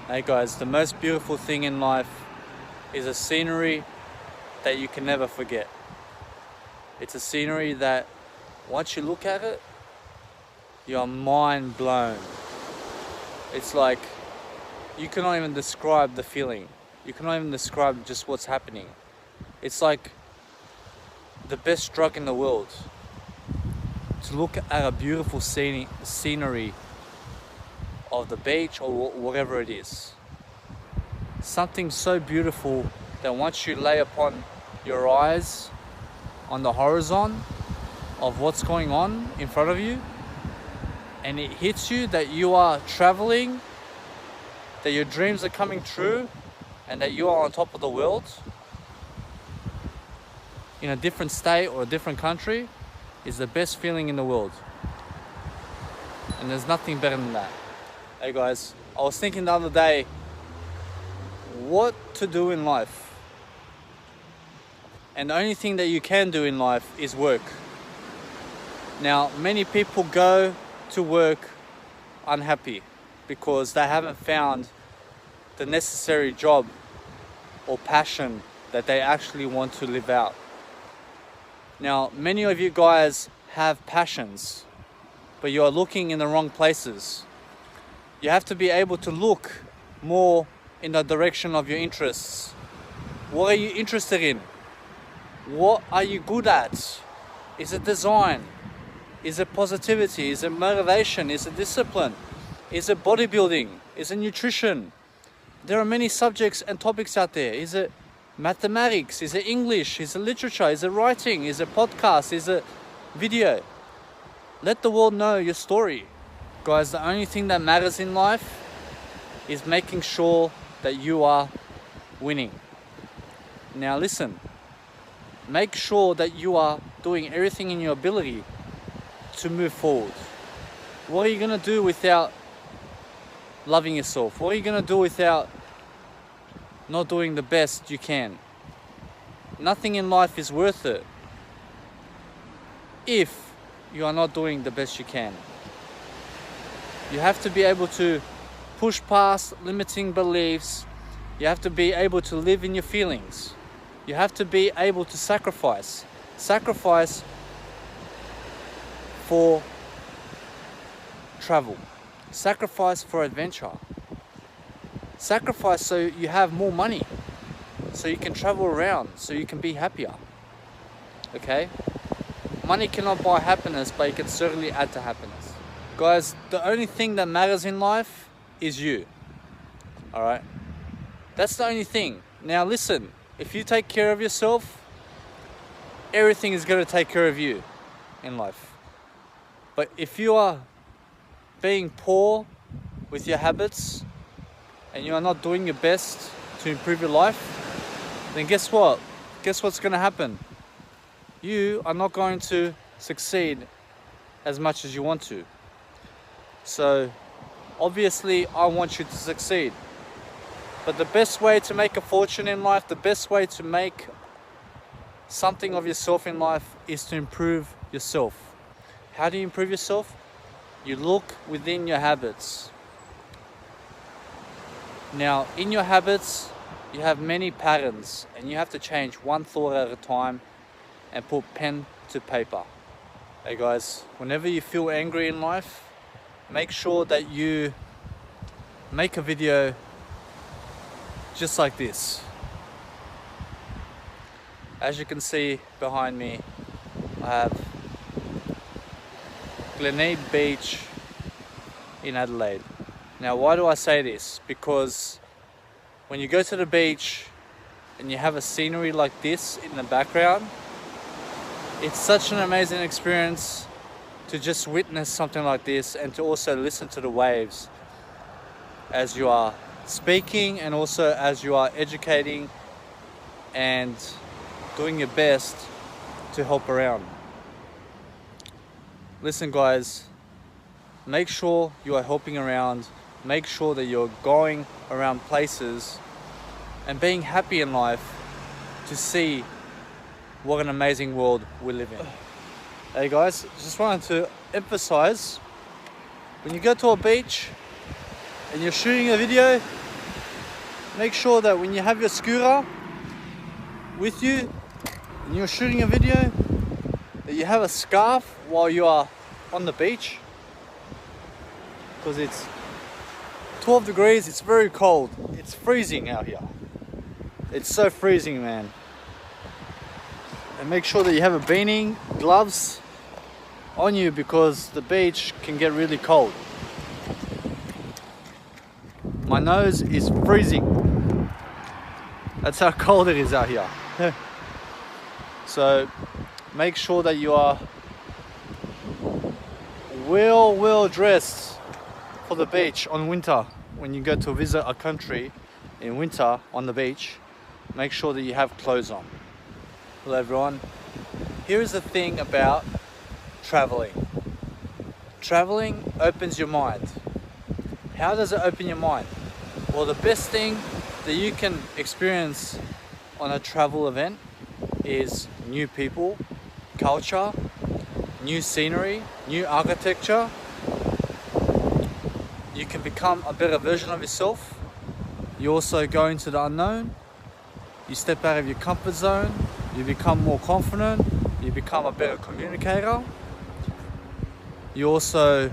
Hey guys, the most beautiful thing in life is a scenery that you can never forget. It's a scenery that once you look at it, you're mind blown. It's like you cannot even describe the feeling. You cannot even describe just what's happening. It's like the best drug in the world. To look at a beautiful scenery of the beach or whatever it is. Something so beautiful that once you lay upon your eyes on the horizon of what's going on in front of you, and it hits you that you are traveling, that your dreams are coming true, and that you are on top of the world in a different state or a different country, is the best feeling in the world. And there's nothing better than that. Hey guys, I was thinking the other day what to do in life. And the only thing that you can do in life is work. Now, many people go to work unhappy because they haven't found the necessary job or passion that they actually want to live out. Now, many of you guys have passions, but you are looking in the wrong places. You have to be able to look more in the direction of your interests. What are you interested in? What are you good at? Is it design? Is it positivity? Is it motivation? Is it discipline? Is it bodybuilding? Is it nutrition? There are many subjects and topics out there. Is it mathematics? Is it English? Is it literature? Is it writing? Is it podcast? Is it video? Let the world know your story. Guys, the only thing that matters in life is making sure that you are winning. Now listen, make sure that you are doing everything in your ability to move forward. What are you going to do without loving yourself? What are you going to do without not doing the best you can? Nothing in life is worth it if you are not doing the best you can. You have to be able to push past limiting beliefs. You have to be able to live in your feelings. You have to be able to sacrifice. Sacrifice for travel. Sacrifice for adventure. Sacrifice so you have more money, so you can travel around, so you can be happier. Okay? Money cannot buy happiness, but it can certainly add to happiness. Guys, the only thing that matters in life is you. Alright? That's the only thing. Now listen, if you take care of yourself, everything is going to take care of you in life. But if you are being poor with your habits and you are not doing your best to improve your life, then guess what? Guess what's going to happen? You are not going to succeed as much as you want to. So obviously I want you to succeed. But the best way to make a fortune in life, the best way to make something of yourself in life is to improve yourself. How do you improve yourself? You look within your habits. Now, in your habits, you have many patterns and you have to change one thought at a time and put pen to paper. Hey guys, whenever you feel angry in life, make sure that you make a video just like this. As you can see behind me, I have Glenade Beach in Adelaide. Now, why do I say this? Because when you go to the beach and you have a scenery like this in the background, it's such an amazing experience to just witness something like this and to also listen to the waves as you are speaking and also as you are educating and doing your best to help around. Listen guys, make sure you are helping around, make sure that you're going around places and being happy in life to see what an amazing world we live in. Hey guys, just wanted to emphasize, when you go to a beach and you're shooting a video, make sure that when you have your scooter with you and you're shooting a video, that you have a scarf while you are on the beach, because it's 12 degrees, it's very cold, it's freezing out here. It's so freezing, man. And make sure that you have a beanie, gloves on you, because the beach can get really cold. My nose is freezing. That's how cold it is out here. So make sure that you are well dressed for the beach on winter. When you go to visit a country in winter on the beach, make sure that you have clothes on. Hello everyone. Here's the thing about traveling. Traveling opens your mind. How does it open your mind? Well, the best thing that you can experience on a travel event is new people, culture, new scenery, new architecture. You can become a better version of yourself. You also go into the unknown. You step out of your comfort zone. You become more confident. You become a better communicator. You also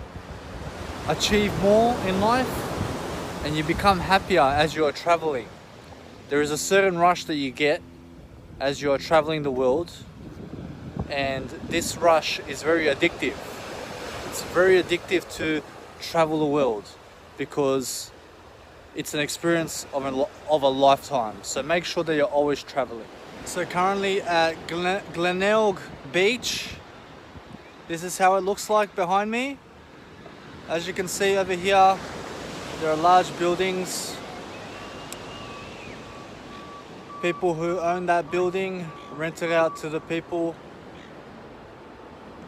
achieve more in life, and you become happier as you are traveling. There is a certain rush that you get as you are traveling the world, and this rush is very addictive. It's very addictive to travel the world because it's an experience of a lifetime. So make sure that you're always traveling. So currently at Glenelg Beach, this is how it looks like behind me. As you can see over here, there are large buildings. People who own that building rent it out to the people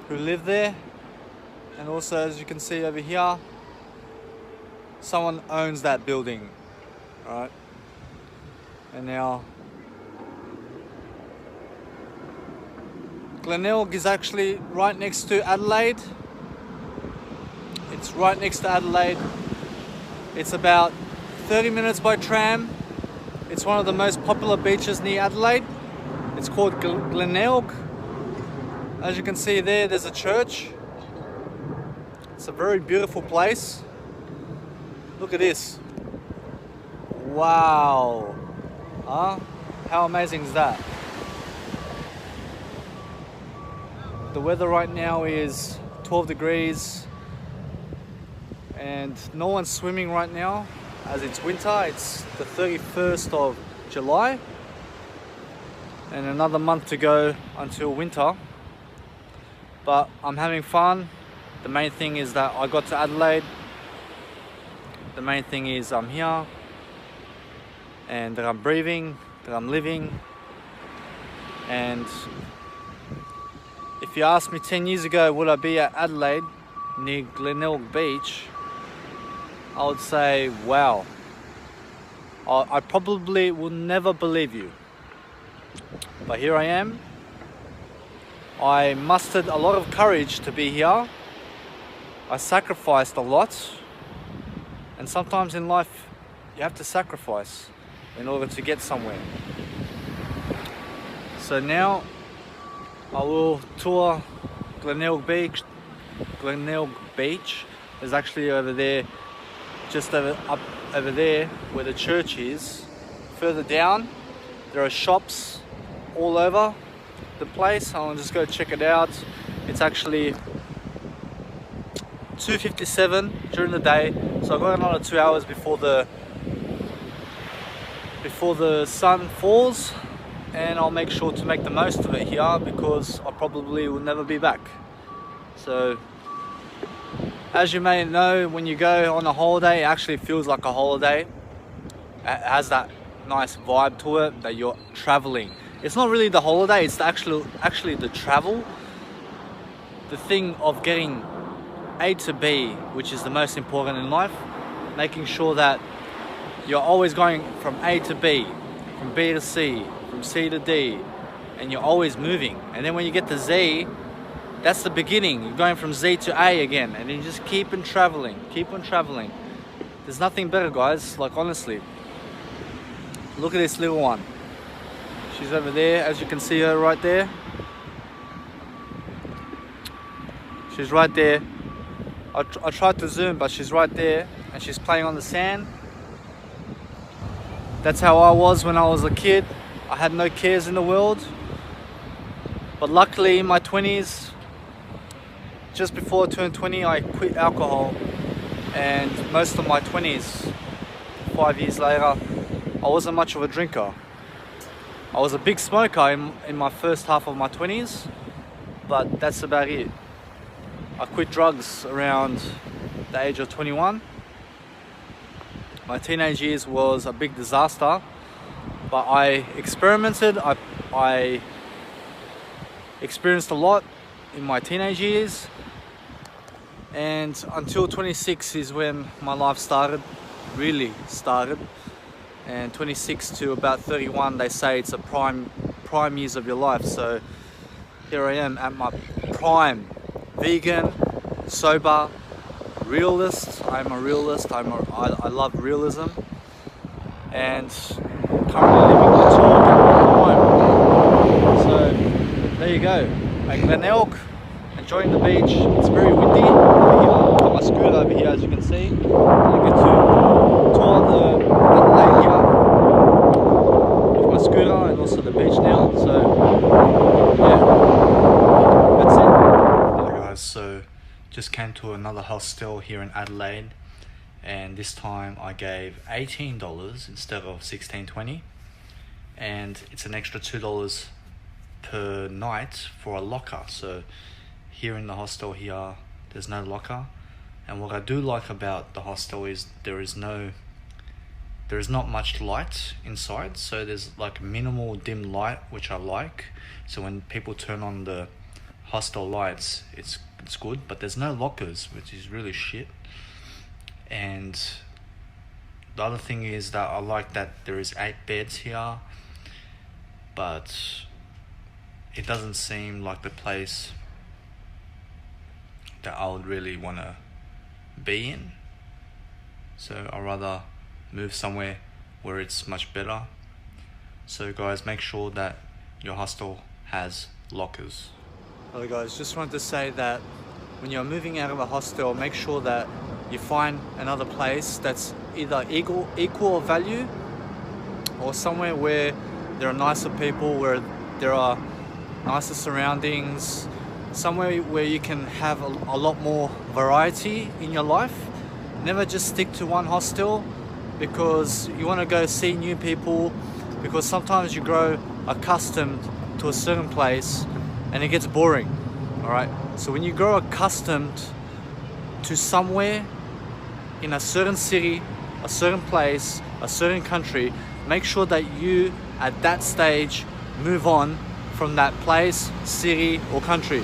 who live there. And also, as you can see over here, someone owns that building, right? And now Glenelg is actually right next to Adelaide. It's right next to Adelaide. It's about 30 minutes by tram. It's one of the most popular beaches near Adelaide. It's called Glenelg. As you can see there, there's a church. It's a very beautiful place. Look at this. Wow. Huh? How amazing is that? The weather right now is 12 degrees and no one's swimming right now as it's winter. It's the 31st of July and another month to go until winter. But I'm having fun. The main thing is that I got to Adelaide. The main thing is I'm here and that I'm breathing, that I'm living. And if you asked me 10 years ago, would I be at Adelaide near Glenelg Beach, I would say, wow. I probably will never believe you. But here I am. I mustered a lot of courage to be here. I sacrificed a lot. And sometimes in life, you have to sacrifice in order to get somewhere. So now, I will tour Glenelg Beach. Glenelg Beach is actually over there, just up over there where the church is. Further down, there are shops all over the place. I'll just go check it out. It's actually 2:57 during the day, so I've got another 2 hours before the sun falls. And I'll make sure to make the most of it here because I probably will never be back. So, as you may know, when you go on a holiday, it actually feels like a holiday. It has that nice vibe to it that you're traveling. It's not really the holiday, it's actually the travel. The thing of getting A to B, which is the most important in life. Making sure that you're always going from A to B, from B to C, from C to D, and you're always moving. And then when you get to Z, that's the beginning. You're going from Z to A again, and you just keep on traveling, keep on traveling. There's nothing better, guys, like honestly. Look at this little one. She's over there, as you can see her right there. She's right there. I tried to zoom, but she's right there, and she's playing on the sand. That's how I was when I was a kid. I had no cares in the world. But luckily in my 20s, just before I turned 20, I quit alcohol. And most of my 20s, 5 years later, I wasn't much of a drinker. I was a big smoker in my first half of my 20s, but that's about it. I quit drugs around the age of 21. My teenage years was a big disaster, but I experimented. I experienced a lot in my teenage years, and until 26 is when my life really started. And 26 to about 31, they say it's a prime years of your life. So here I am at my prime, vegan, sober, realist. I'm a realist. I love realism, and currently living the talk at home. So there you go, at Glen Elk, enjoying the beach. It's very windy over here. I've got my scooter over here, as you can see. I get to tour the Adelaide here with my scooter, and also the beach now. So yeah, that's it. Hi guys, so just came to another hostel here in Adelaide, and this time I gave $18 instead of $16.20, and it's an extra $2 per night for a locker. So here in the hostel here, there's no locker, and what I do like about the hostel is there is not much light inside, so there's like minimal dim light, which I like. So when people turn on the hostel lights, it's good, but there's no lockers, which is really shit. And the other thing is that I like that there is 8 beds here, but it doesn't seem like the place that I would really want to be in. So I'd rather move somewhere where it's much better. So guys, make sure that your hostel has lockers. Hello guys, just wanted to say that when you're moving out of a hostel, make sure that you find another place that's either equal value, or somewhere where there are nicer people, where there are nicer surroundings, somewhere where you can have a lot more variety in your life. Never just stick to one hostel, because you want to go see new people, because sometimes you grow accustomed to a certain place and it gets boring. All right, so when you grow accustomed to somewhere in a certain city, a certain place, a certain country, make sure that you at that stage move on from that place, city or country.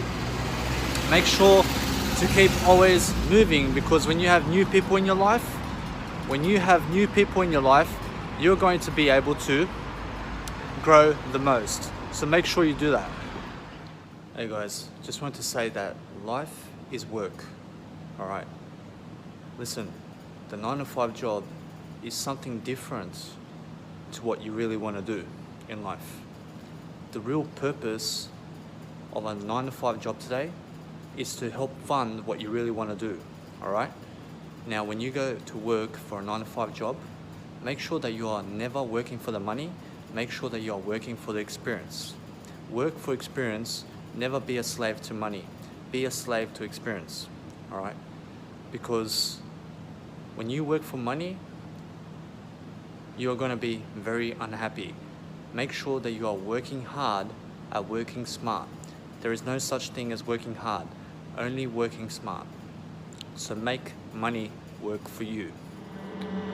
Make sure to keep always moving, because when you have new people in your life, you're going to be able to grow the most. So make sure you do that. Hey guys, just want to say that life is work. All right, listen, the 9-to-5 job is something different to what you really want to do in life. The real purpose of a 9-to-5 job today is to help fund what you really want to do. All right, now when you go to work for a 9-to-5 job, make sure that you are never working for the money. Make sure that you are working for the experience. Work for experience. Never be a slave to money. Be a slave to experience. All right, because when you work for money, you're going to be very unhappy. Make sure that you are working hard at working smart. There is no such thing as working hard, only working smart. So make money work for you.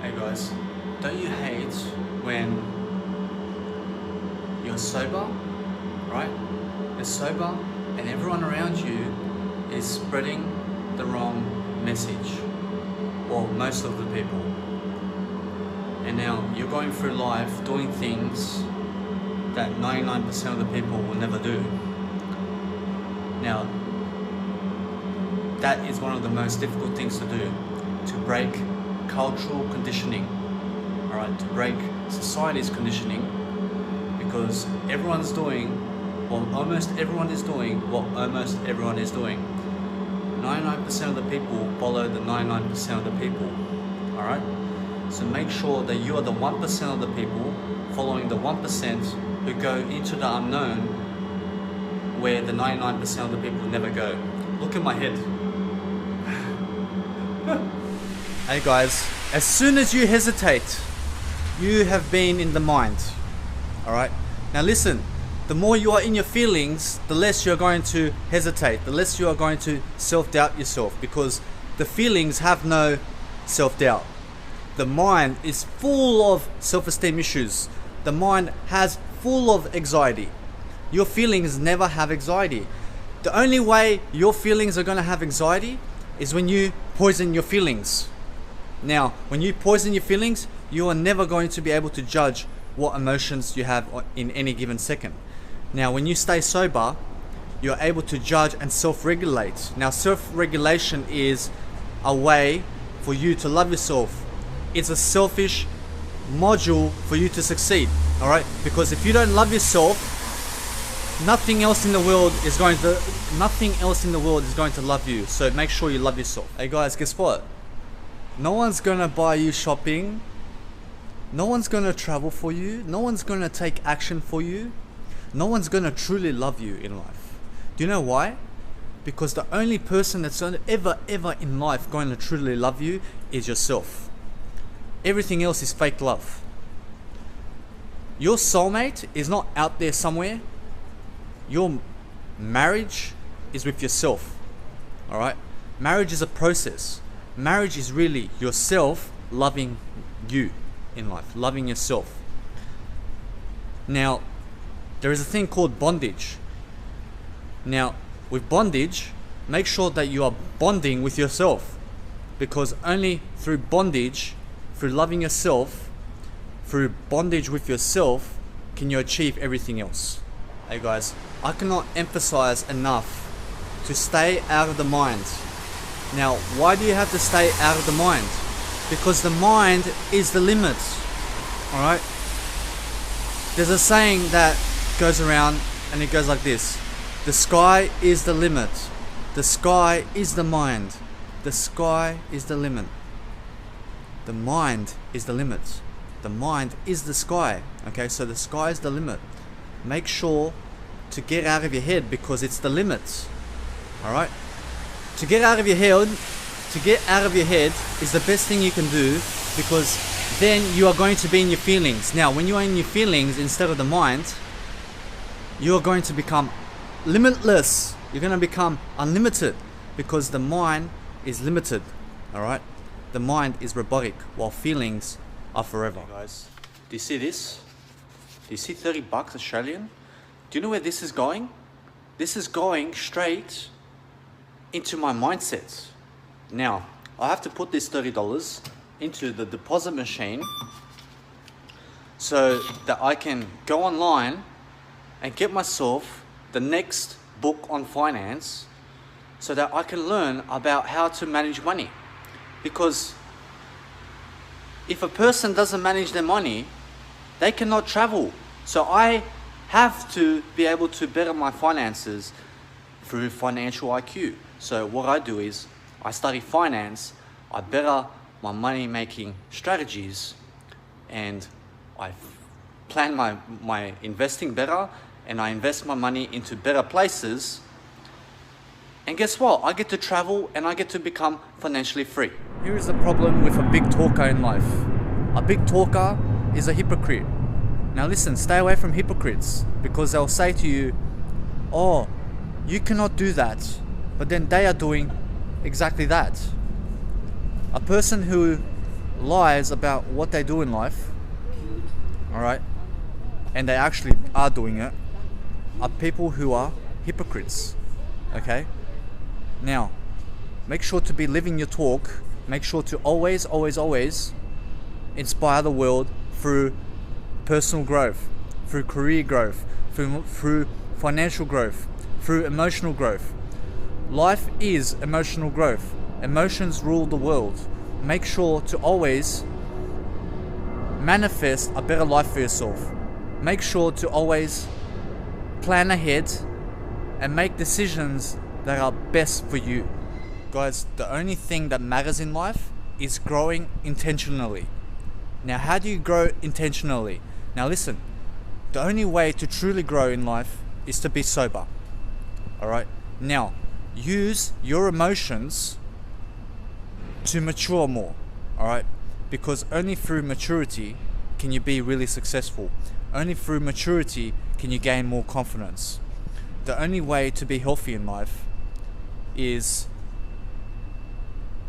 Hey guys, don't you hate when you're sober, right? You're sober and everyone around you is spreading the wrong message, or most of the people. And now you're going through life doing things that 99% of the people will never do. Now, that is one of the most difficult things to do, to break cultural conditioning. All right, to break society's conditioning, because everyone's doing, well, almost everyone is doing what almost everyone is doing. 99% of the people follow the 99% of the people, alright? So make sure that you are the 1% of the people following the 1% who go into the unknown where the 99% of the people never go. Look at my head. Hey guys, as soon as you hesitate, you have been in the mind. Alright? Now listen, the more you are in your feelings, the less you're going to hesitate, the less you are going to self-doubt yourself, because the feelings have no self-doubt. The mind is full of self-esteem issues. The mind has full of anxiety. Your feelings never have anxiety. The only way your feelings are going to have anxiety is when you poison your feelings. Now, when you poison your feelings, you are never going to be able to judge what emotions you have in any given second. Now, when you stay sober, you're able to judge and self-regulate. Now, self-regulation is a way for you to love yourself. It's a selfish module for you to succeed, all right? Because if you don't love yourself, nothing else in the world is going to love you. So make sure you love yourself. Hey guys, guess what? No one's gonna buy you shopping. No one's gonna travel for you. No one's gonna take action for you. No one's gonna truly love you in life. Do you know why? Because the only person that's ever in life going to truly love you is yourself. Everything else is fake love. Your soulmate is not out there somewhere. Your marriage is with yourself. Alright? Marriage is a process. Marriage is really yourself loving you in life, loving yourself. Now, there is a thing called bondage. Now, with bondage, make sure that you are bonding with yourself, because only through bondage, through loving yourself, through bondage with yourself, can you achieve everything else. Hey guys, I cannot emphasize enough to stay out of the mind. Now, why do you have to stay out of the mind? Because the mind is the limit. Alright? There's a saying that goes around and it goes like this. The sky is the limit. The sky is the mind. The sky is the limit. The mind is the limit. The mind is the sky. Okay, so the sky is the limit. Make sure to get out of your head, because it's the limit. Alright? To get out of your head is the best thing you can do, because then you are going to be in your feelings. Now, when you are in your feelings instead of the mind, you are going to become limitless. You're going to become unlimited, because the mind is limited. Alright? The mind is robotic, while feelings are forever. Hey guys, do you see this? Do you see 30 bucks Australian? Do you know where this is going? This is going straight into my mindset. Now, I have to put this $30 into the deposit machine so that I can go online and get myself the next book on finance, so that I can learn about how to manage money. Because if a person doesn't manage their money, they cannot travel. So I have to be able to better my finances through financial IQ. So what I do is I study finance, I better my money making strategies, and I plan my investing better, and I invest my money into better places. And guess what? I get to travel and I get to become financially free. Here is the problem with a big talker in life. A big talker is a hypocrite. Now listen, stay away from hypocrites, because they'll say to you, oh, you cannot do that, but then they are doing exactly that. A person who lies about what they do in life, alright, and they actually are doing it, are people who are hypocrites. Okay? Now, make sure to be living your talk. Make sure to always inspire the world through personal growth, through career growth, through financial growth, through emotional growth. Life is emotional growth. Emotions rule the world. Make sure to always manifest a better life for yourself. Make sure to always plan ahead and make decisions that are best for you. Guys, the only thing that matters in life is growing intentionally. Now, how do you grow intentionally? Now listen, the only way to truly grow in life is to be sober. Alright? Now, use your emotions to mature more. Alright? Because only through maturity can you be really successful. Only through maturity can you gain more confidence. The only way to be healthy in life is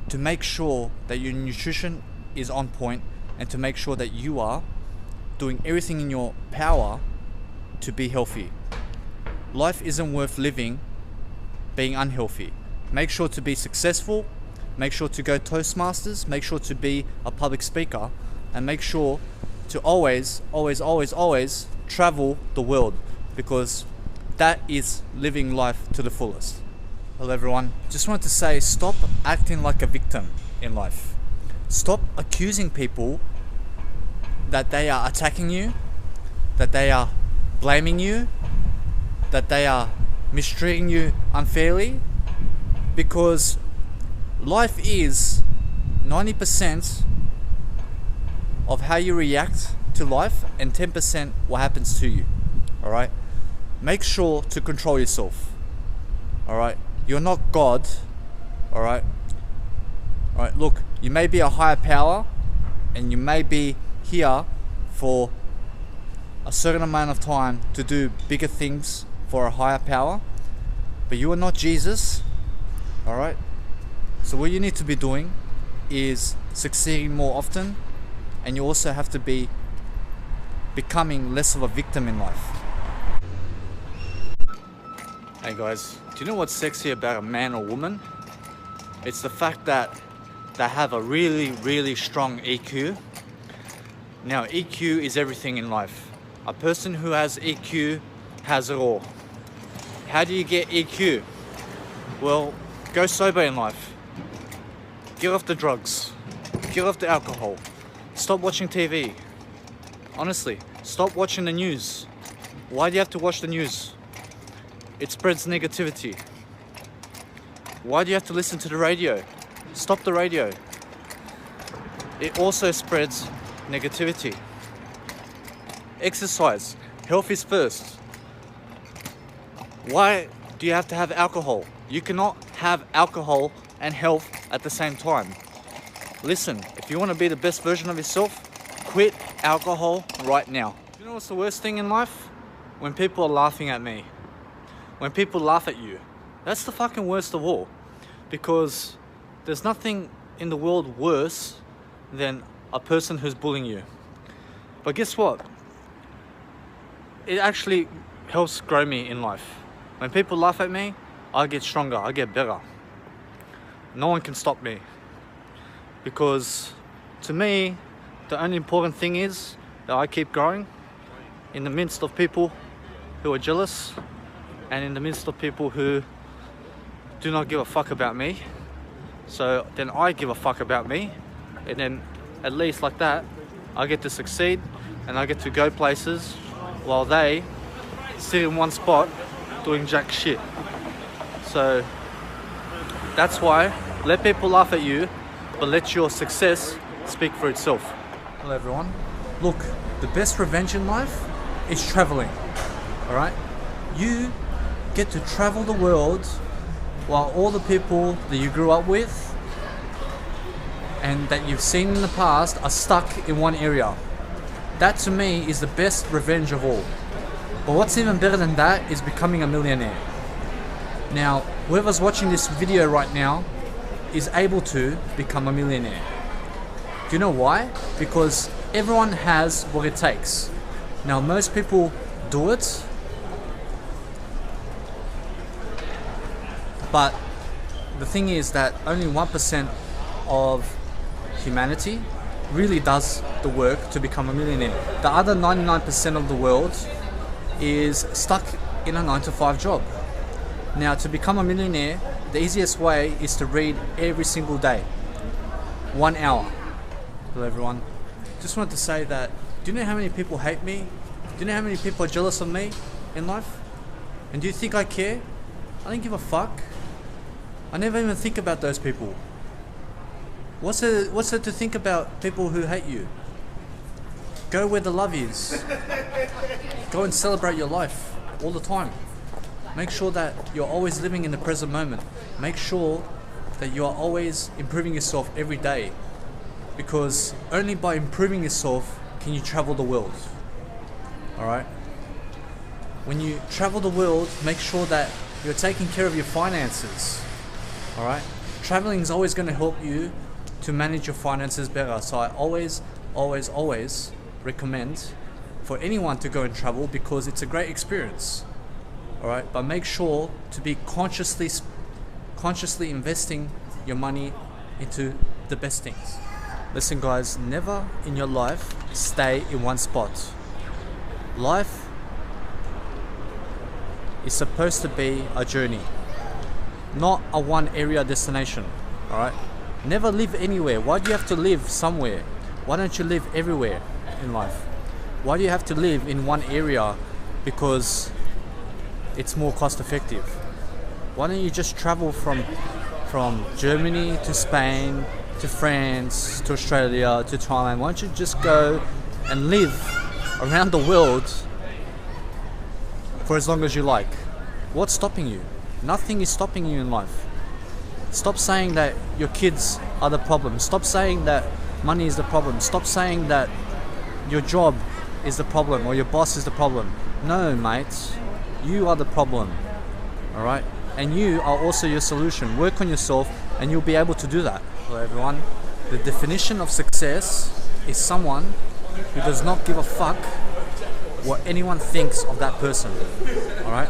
to make sure that your nutrition is on point and to make sure that you are doing everything in your power to be healthy. Life isn't worth living being unhealthy. Make sure to be successful, make sure to go Toastmasters, make sure to be a public speaker, and make sure to always travel the world, because that is living life to the fullest. Hello everyone, just wanted to say, stop acting like a victim in life. Stop accusing people that they are attacking you, that they are blaming you, that they are mistreating you unfairly, because life is 90% of how you react to life and 10% what happens to you. Alright? Make sure to control yourself. Alright? You're not God. Alright? Alright, look, you may be a higher power and you may be here for a certain amount of time to do bigger things for a higher power, but you are not Jesus. Alright? So what you need to be doing is succeeding more often, and you also have to be becoming less of a victim in life. Hey guys, do you know what's sexy about a man or woman? It's the fact that they have a really strong EQ. Now, EQ is everything in life. A person who has EQ has it all. How do you get EQ? Well, go sober in life. Get off the drugs. Get off the alcohol. Stop watching TV. Honestly, stop watching the news. Why do you have to watch the news? It spreads negativity. Why do you have to listen to the radio? Stop the radio. It also spreads negativity. Exercise. Health is first. Why do you have to have alcohol? You cannot have alcohol and health at the same time. Listen, if you want to be the best version of yourself, quit alcohol right now. You know what's the worst thing in life? When people are laughing at me. When people laugh at you. That's the fucking worst of all. Because there's nothing in the world worse than a person who's bullying you. But guess what? It actually helps grow me in life. When people laugh at me, I get stronger, I get better. No one can stop me. Because to me, the only important thing is that I keep growing in the midst of people who are jealous and in the midst of people who do not give a fuck about me. So then I give a fuck about me, and then at least like that I get to succeed and I get to go places while they sit in one spot doing jack shit. So that's why, let people laugh at you, but let your success speak for itself. Hello everyone. Look, the best revenge in life is traveling. Alright? You get to travel the world while all the people that you grew up with and that you've seen in the past are stuck in one area. That to me is the best revenge of all. But what's even better than that is becoming a millionaire. Now, whoever's watching this video right now is able to become a millionaire. Do you know why? Because everyone has what it takes. Now, most people do it, but the thing is that only 1% of humanity really does the work to become a millionaire. The other 99% of the world is stuck in a 9-to-5 job. Now, to become a millionaire, the easiest way is to read every single day. 1 hour. Hello everyone. just wanted to say that, do you know how many people hate me? Do you know how many people are jealous of me in life? And do you think I care? I don't give a fuck. I never even think about those people. What's there to think about people who hate you? Go where the love is. Go and celebrate your life all the time. Make sure that you're always living in the present moment. Make sure that you are always improving yourself every day. Because only by improving yourself can you travel the world. Alright? When you travel the world, make sure that you're taking care of your finances. Alright? Traveling is always going to help you to manage your finances better. So I always recommend for anyone to go and travel because it's a great experience. Alright? But make sure to be consciously investing your money into the best things. Listen guys, never in your life stay in one spot. Life is supposed to be a journey, not a one area destination. Alright? Never live anywhere. Why do you have to live somewhere? Why don't you live everywhere in life? Why do you have to live in one area? Because it's more cost effective. Why don't you just travel from Germany to Spain to France to Australia to Thailand? Why don't you just go and live around the world for as long as you like? What's stopping you? Nothing is stopping you in life. Stop saying that your kids are the problem. Stop saying that money is the problem. Stop saying that your job is the problem or your boss is the problem. No, mate. You are the problem. Alright? And you are also your solution. Work on yourself and you'll be able to do that. Hello everyone. The definition of success is someone who does not give a fuck what anyone thinks of that person. Alright?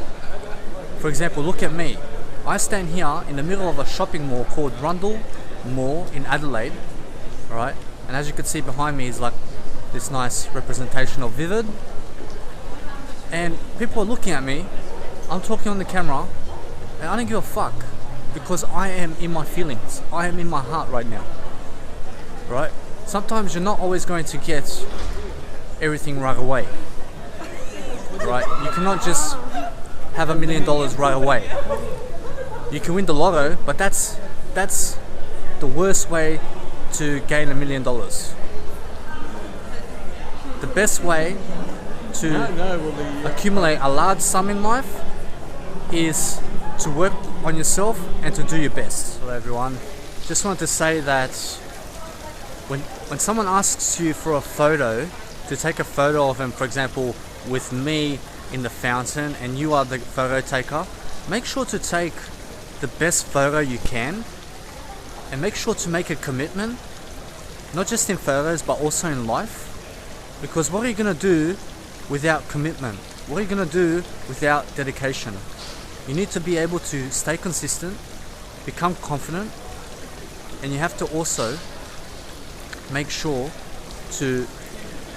For example, look at me. I stand here in the middle of a shopping mall called Rundle Mall in Adelaide. Alright? And as you can see behind me is like this nice representation of Vivid. And people are looking at me. I'm talking on the camera and I don't give a fuck because I am in my feelings. I am in my heart right now. Right? Sometimes you're not always going to get everything right away. Right? You cannot just have $1 million right away. You can win the lotto, but that's the worst way to gain $1 million. The best way to accumulate a large sum in life is to work on yourself and to do your best. Hello everyone. Just wanted to say that when someone asks you for a photo, to take a photo of them, for example, with me in the fountain and you are the photo taker, make sure to take the best photo you can and make sure to make a commitment, not just in photos but also in life. Because what are you going to do without commitment? What are you going to do without dedication? You need to be able to stay consistent, become confident, and you have to also make sure to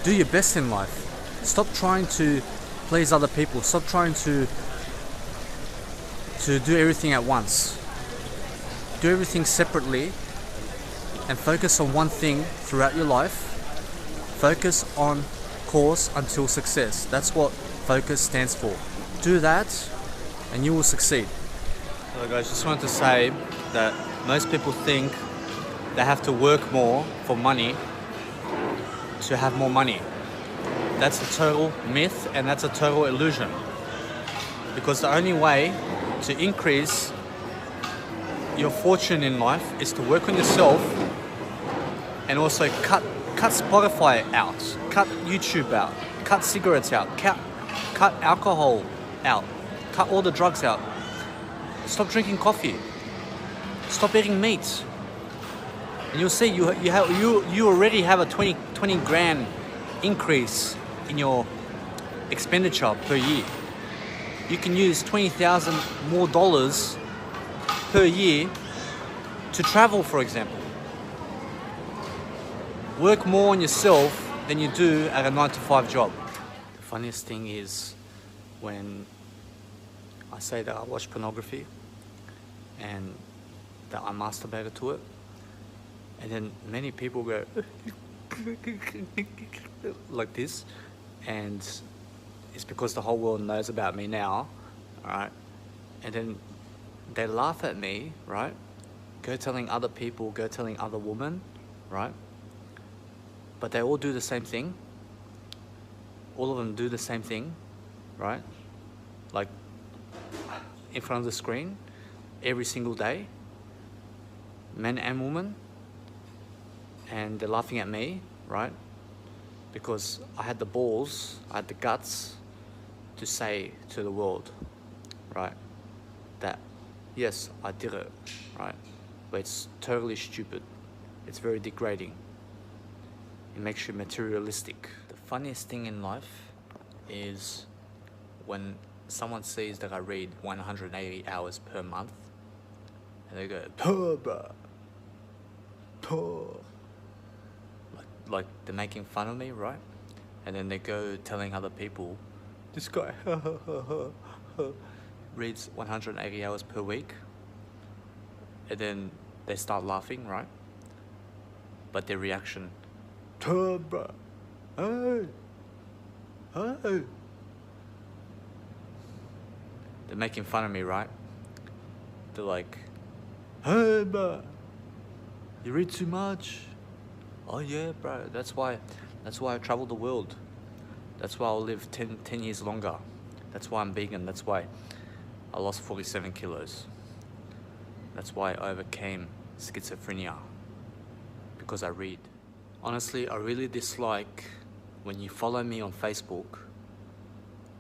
do your best in life. Stop trying to please other people. Stop trying to do everything at once. Do everything separately and focus on one thing throughout your life. Focus on course until success. That's what focus stands for. Do that and you will succeed. Hello guys, just wanted to say that most people think they have to work more for money to have more money. That's a total myth and that's a total illusion. Because the only way to increase your fortune in life is to work on yourself and also cut Spotify out, cut YouTube out, cut cigarettes out, cut alcohol out, cut all the drugs out. Stop drinking coffee. Stop eating meat. And you'll see you already have a 20 grand increase in your expenditure per year. You can use $20,000 more per year to travel, for example. Work more on yourself than you do at a 9-to-5 job. The funniest thing is when I say that I watch pornography and that I masturbated to it, and then many people go, like this, and it's because the whole world knows about me now, right? And then they laugh at me, right? Go telling other people, go telling other women, right? But they all do the same thing. All of them do the same thing, right? Like in front of the screen every single day, men and women, and they're laughing at me, right? Because I had the balls, I had the guts to say to the world, right, that yes, I did it, right? But it's totally stupid. It's very degrading. It makes you materialistic. The funniest thing in life is when someone sees that I read 180 hours per month, and they go, "Puh, bruh, puh." Like they're making fun of me, right? And then they go telling other people, this guy reads 180 hours per week. And then they start laughing, right? But their reaction, "Puh, bruh, hey, hey." They're making fun of me, right? They're like, "Hey, bruh, you read too much." Oh yeah, bro, that's why I travel the world. That's why I'll live 10 years longer. That's why I'm vegan. That's why I lost 47 kilos. That's why I overcame schizophrenia. Because I read. Honestly, I really dislike when you follow me on Facebook.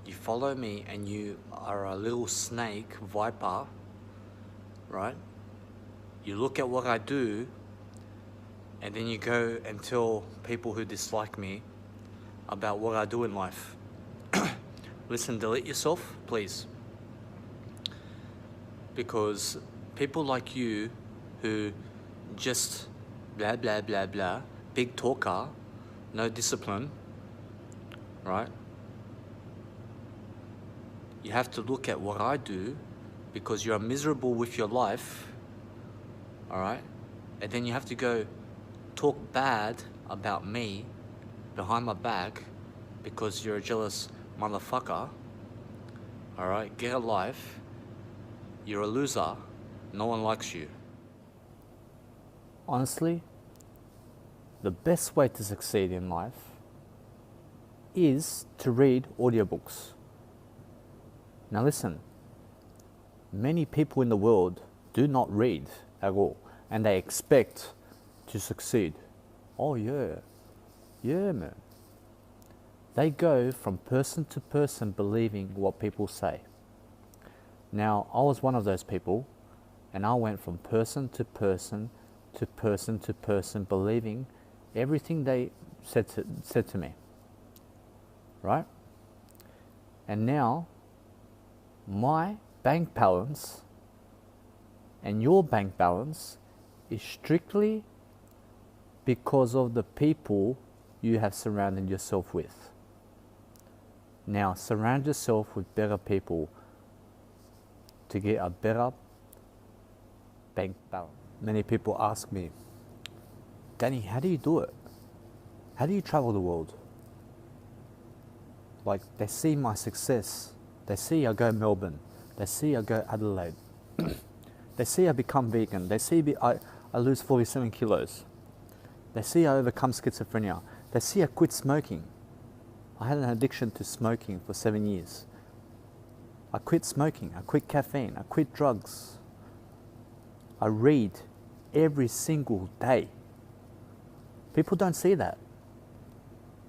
You follow me and you are a little snake, viper, right? You look at what I do, and then you go and tell people who dislike me about what I do in life. Listen, delete yourself, please. Because people like you who just blah, blah, blah, blah, big talker, no discipline, right? You have to look at what I do because you're miserable with your life, all right? And then you have to go talk bad about me behind my back because you're a jealous motherfucker. All right, get a life. You're a loser. No one likes you. Honestly, the best way to succeed in life is to read audiobooks. Now listen, many people in the world do not read at all, and they expect to succeed. Oh yeah, man. They go from person to person believing what people say. Now, I was one of those people, and I went from person to person to person to person believing everything they said to me, right? And now, my bank balance and your bank balance is strictly because of the people you have surrounded yourself with. Now, surround yourself with better people to get a better bank balance. Many people ask me, Danny, how do you do it? How do you travel the world? Like, they see my success. They see I go Melbourne. They see I go Adelaide. They see I become vegan. They see I lose 47 kilos. They see I overcome schizophrenia. They see I quit smoking. I had an addiction to smoking for 7 years. I quit smoking. I quit caffeine. I quit drugs. I read every single day. People don't see that.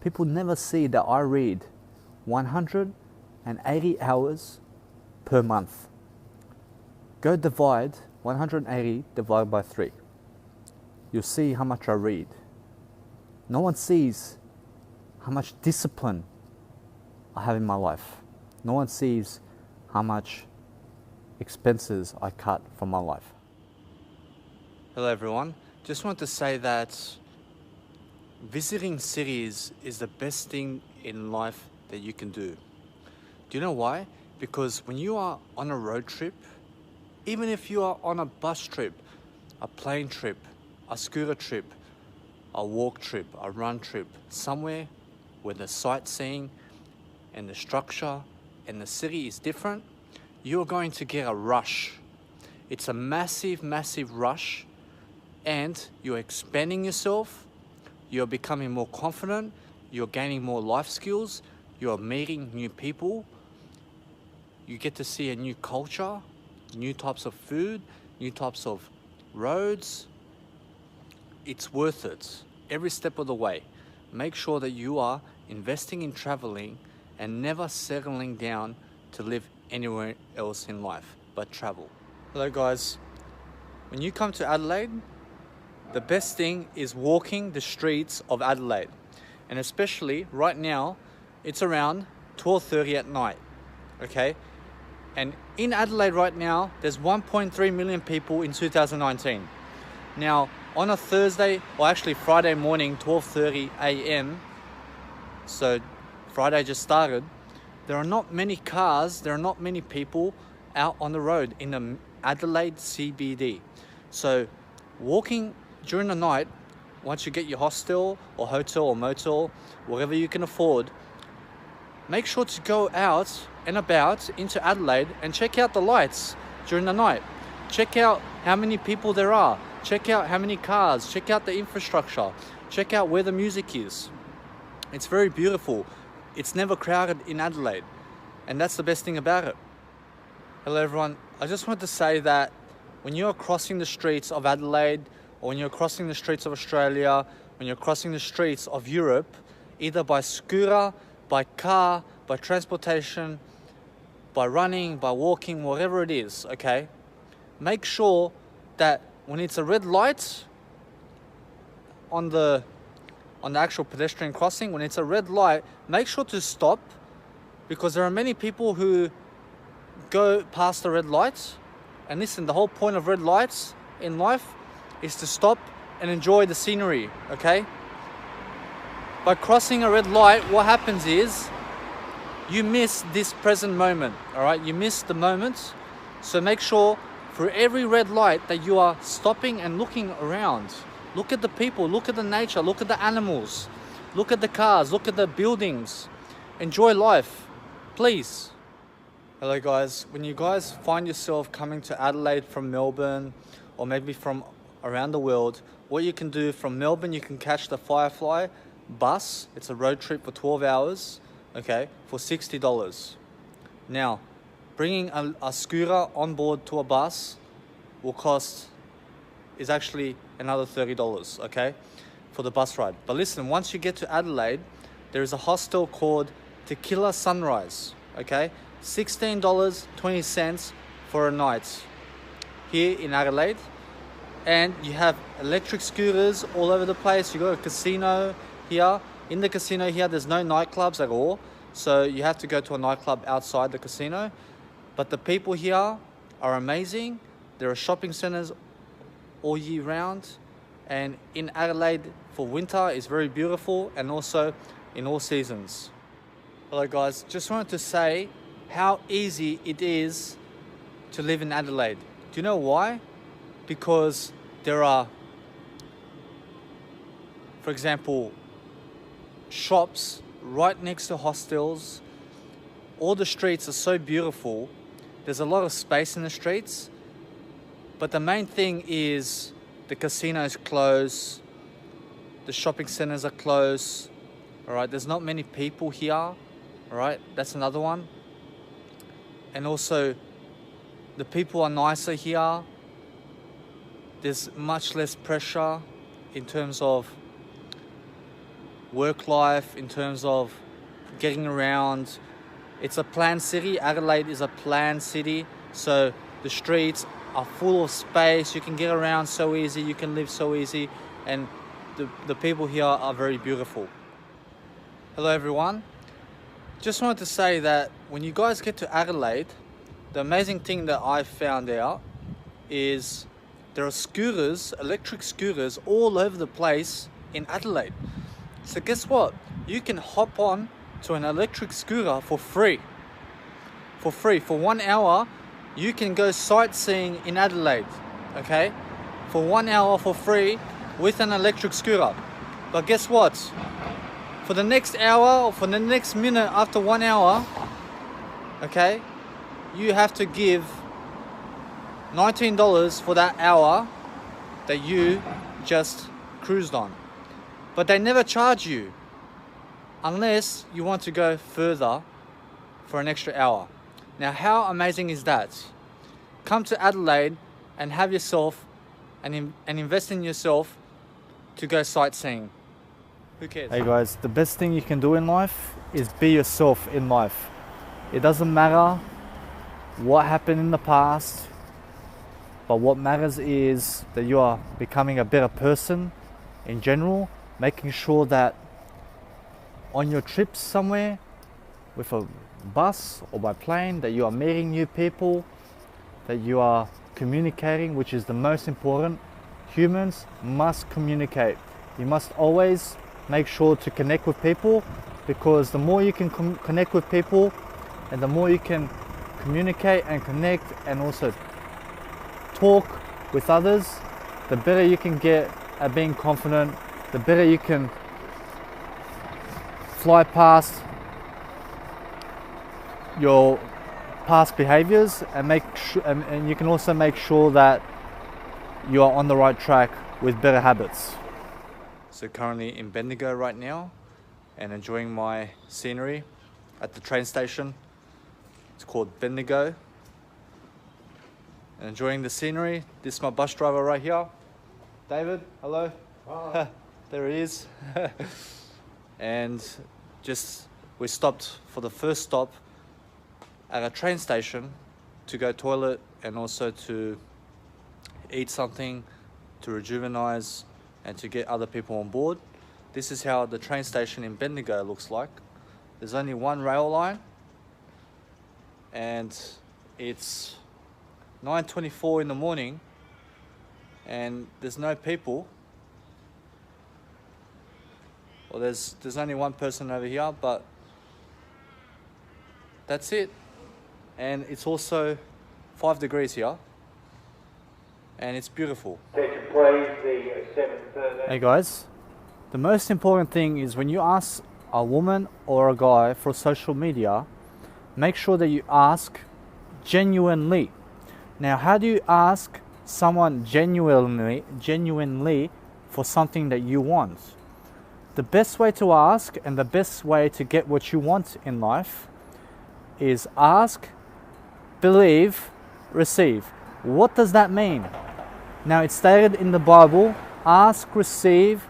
People never see that I read 180 hours per month. Go divide 180 divided by 3. You'll see how much I read. No one sees how much discipline I have in my life. No one sees how much expenses I cut from my life. Hello everyone. Just want to say that visiting cities is the best thing in life that you can do. Do you know why? Because when you are on a road trip, even if you are on a bus trip, a plane trip, a scooter trip, a walk trip, a run trip, somewhere where the sightseeing and the structure and the city is different, you're going to get a rush. It's a massive, massive rush, and you're expanding yourself, you're becoming more confident, you're gaining more life skills, you're meeting new people, you get to see a new culture, new types of food, new types of roads. It's worth it every step of the way. Make sure that you are investing in traveling and never settling down to live anywhere else in life, but travel. Hello guys, when you come to Adelaide, the best thing is walking the streets of Adelaide. And especially right now, it's around 12:30 at night, okay? And in Adelaide right now, there's 1.3 million people in 2019. Now, on a Thursday, or actually Friday morning, 12:30 a.m., so Friday just started, there are not many cars, there are not many people out on the road in the Adelaide CBD. So walking during the night, once you get your hostel or hotel or motel, whatever you can afford, make sure to go out and about into Adelaide and check out the lights during the night. Check out how many people there are. Check out how many cars. Check out the infrastructure. Check out where the music is. It's very beautiful. It's never crowded in Adelaide, and that's the best thing about it. Hello everyone, I just want to say that when you're crossing the streets of Adelaide, or when you're crossing the streets of Australia, when you're crossing the streets of Europe, either by scooter, by car, by transportation, by running, by walking, whatever it is, okay? Make sure that when it's a red light on the actual pedestrian crossing, when it's a red light, make sure to stop, because there are many people who go past the red lights. And listen, the whole point of red lights in life is to stop and enjoy the scenery, okay? By crossing a red light, what happens is you miss this present moment, all right? You miss the moment. So make sure for every red light that you are stopping and looking around. Look at the people, look at the nature, look at the animals, look at the cars, look at the buildings. Enjoy life, please. Hello guys, when you guys find yourself coming to Adelaide from Melbourne, or maybe from around the world, what you can do from Melbourne, you can catch the Firefly bus. It's a road trip for 12 hours, okay, for $60. Now, bringing a scooter on board to a bus is actually another $30, okay, for the bus ride. But listen, once you get to Adelaide, there is a hostel called Tequila Sunrise, okay? $16.20 for a night here in Adelaide. And you have electric scooters all over the place. You got a casino here. In the casino here, there's no nightclubs at all, so you have to go to a nightclub outside the casino. But the people here are amazing. There are shopping centers all year round, and in Adelaide for winter is very beautiful, and also in all seasons. Hello guys, just wanted to say how easy it is to live in Adelaide. Do you know why? Because there are, for example, shops right next to hostels. All the streets are so beautiful. There's a lot of space in the streets, but the main thing is the casinos close, the shopping centers are closed, all right? There's not many people here, all right? That's another one. And also, the people are nicer here. There's much less pressure in terms of work life, in terms of getting around. It's a planned city. Adelaide is a planned city, so the streets are full of space. You can get around so easy, you can live so easy, and the people here are very beautiful. Hello everyone. Just wanted to say that when you guys get to Adelaide, the amazing thing that I found out is there are scooters, electric scooters all over the place in Adelaide. So guess what? You can hop on to an electric scooter for free. For free, for 1 hour, you can go sightseeing in Adelaide, okay? For 1 hour for free with an electric scooter. But guess what? For the next hour or for the next minute after 1 hour, okay, you have to give $19 for that hour that you just cruised on. But they never charge you unless you want to go further for an extra hour. Now, how amazing is that? Come to Adelaide and have yourself and invest in yourself to go sightseeing. Who cares? Hey guys, the best thing you can do in life is be yourself in life. It doesn't matter what happened in the past, but what matters is that you are becoming a better person in general, making sure that on your trips somewhere with a bus or by plane that you are meeting new people, that you are communicating, which is the most important. Humans must communicate. You must always make sure to connect with people, because the more you can connect with people and the more you can communicate and connect and also talk with others, the better you can get at being confident, the better you can fly past your past behaviors and and you can also make sure that you are on the right track with better habits. So currently in Bendigo right now and enjoying my scenery at the train station. It's called Bendigo. And enjoying the scenery. This is my bus driver right here. David, hello. Hi. There he is. And we stopped for the first stop at a train station to go toilet and also to eat something, to rejuvenise and to get other people on board. This is how the train station in Bendigo looks like. There's only one rail line and it's 9:24 in the morning and there's no people. Well, there's only one person over here, but that's it. And it's also 5 degrees here and it's beautiful. Hey guys, the most important thing is when you ask a woman or a guy for social media, make sure that you ask genuinely. Now, how do you ask someone genuinely for something that you want? The best way to ask and the best way to get what you want in life is ask, believe, receive. What does that mean? Now, it's stated in the Bible, ask, believe,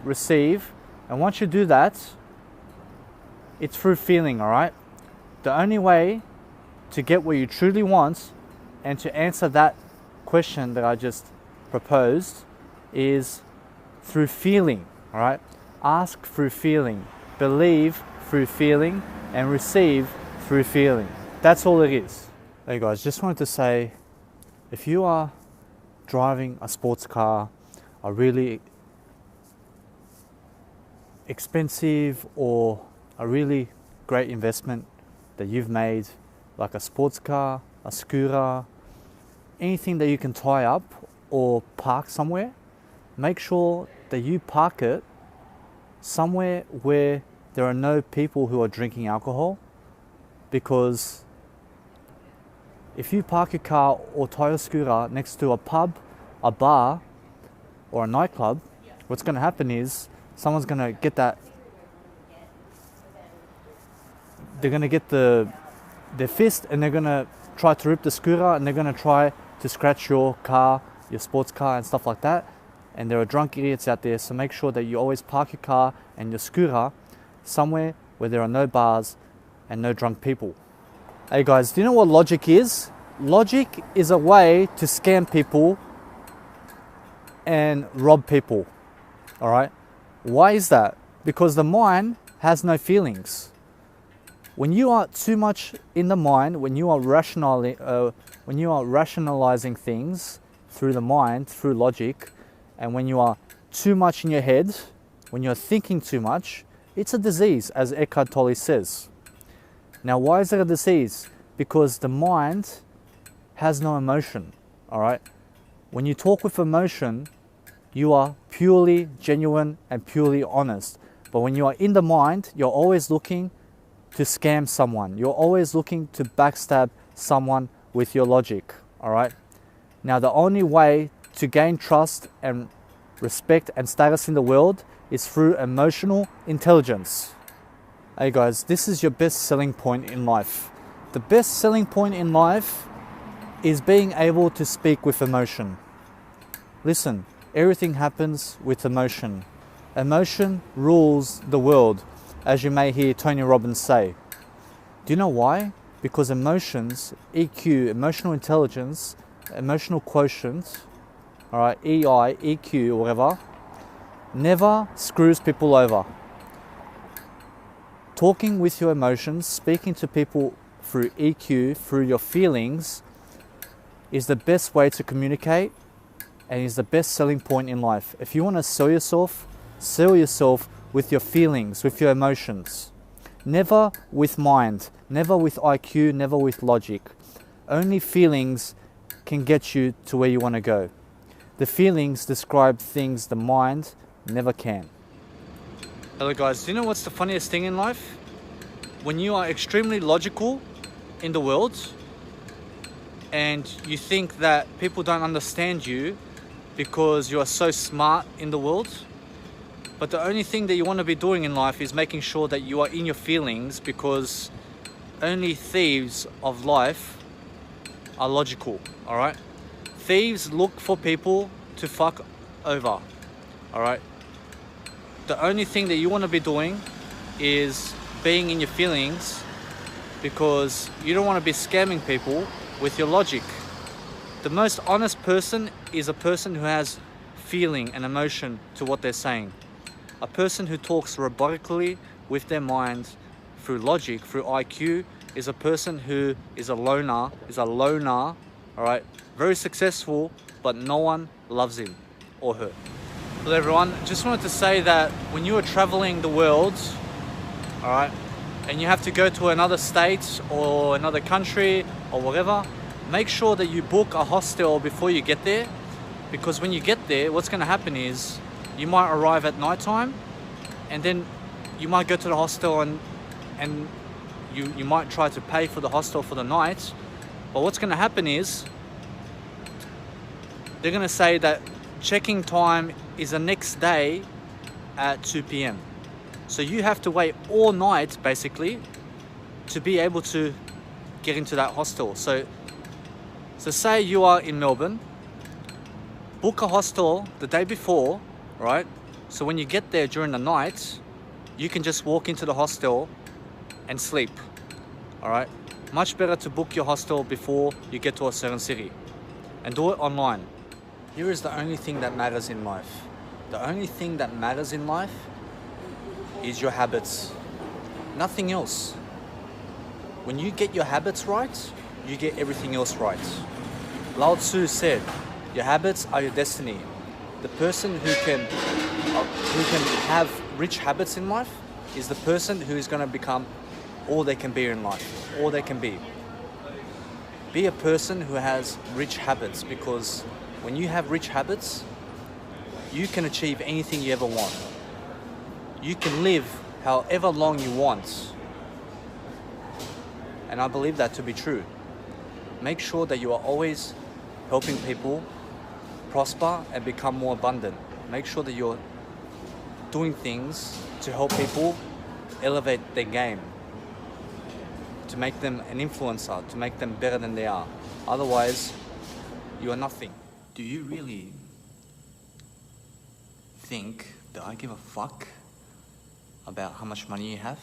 receive. And once you do that, it's through feeling, all right? The only way to get what you truly want and to answer that question that I just proposed is through feeling, all right? Ask through feeling, believe through feeling, and receive through feeling. That's all it is. Hey guys, just wanted to say, if you are driving a sports car, a really expensive or a really great investment that you've made, like a sports car, a scooter, anything that you can tie up or park somewhere, make sure that you park it somewhere where there are no people who are drinking alcohol, because if you park your car or tie your scooter next to a pub, a bar, or a nightclub, what's going to happen is someone's going to get that. They're going to get their fist and they're going to try to rip the scooter and they're going to try to scratch your car, your sports car and stuff like that. And there are drunk idiots out there, so make sure that you always park your car and your scooter somewhere where there are no bars and no drunk people. Hey guys, do you know what logic is? Logic is a way to scam people and rob people, all right? Why is that? Because the mind has no feelings. When you are too much in the mind, when you are rationalizing things through the mind, through logic, and when you are too much in your head, when you're thinking too much, it's a disease, as Eckhart Tolle says. Now, why is it a disease? Because the mind has no emotion, all right? When you talk with emotion, you are purely genuine and purely honest. But when you are in the mind, you're always looking to scam someone. You're always looking to backstab someone with your logic, all right? Now, the only way to gain trust and respect and status in the world is through emotional intelligence. Hey guys, this is your best selling point in life. The best selling point in life is being able to speak with emotion. Listen, everything happens with emotion. Emotion rules the world, as you may hear Tony Robbins say. Do you know why? Because emotions, EQ, emotional intelligence, emotional quotient, all right, EI, EQ, whatever, never screws people over. Talking with your emotions, speaking to people through EQ, through your feelings, is the best way to communicate and is the best selling point in life. If you want to sell yourself with your feelings, with your emotions. Never with mind, never with IQ, never with logic. Only feelings can get you to where you want to go. The feelings describe things the mind never can. Hello guys, do you know what's the funniest thing in life? When you are extremely logical in the world and you think that people don't understand you because you are so smart in the world, but the only thing that you want to be doing in life is making sure that you are in your feelings, because only thieves of life are logical, all right? Thieves look for people to fuck over, all right? The only thing that you want to be doing is being in your feelings, because you don't want to be scamming people with your logic. The most honest person is a person who has feeling and emotion to what they're saying. A person who talks robotically with their mind through logic, through IQ, is a person who is a loner, all right? Very successful, but no one loves him or her. Hello everyone, just wanted to say that when you are traveling the world, all right, and you have to go to another state or another country or whatever, make sure that you book a hostel before you get there, because when you get there, what's going to happen is you might arrive at night time, and then you might go to the hostel and you might try to pay for the hostel for the night. But what's going to happen is they're going to say that check-in time is the next day at 2 p.m. So you have to wait all night basically to be able to get into that hostel. So say you are in Melbourne, book a hostel the day before, right? So when you get there during the night, you can just walk into the hostel and sleep, all right? Much better to book your hostel before you get to a certain city, and do it online. Here is the only thing that matters in life. The only thing that matters in life is your habits. Nothing else. When you get your habits right, you get everything else right. Lao Tzu said, your habits are your destiny. The person who can have rich habits in life is the person who is going to become all they can be in life, all they can be. Be a person who has rich habits, because when you have rich habits, you can achieve anything you ever want. You can live however long you want. And I believe that to be true. Make sure that you are always helping people prosper and become more abundant. Make sure that you're doing things to help people elevate their game, to make them an influencer, to make them better than they are. Otherwise, you are nothing. Do you really think that I give a fuck about how much money you have?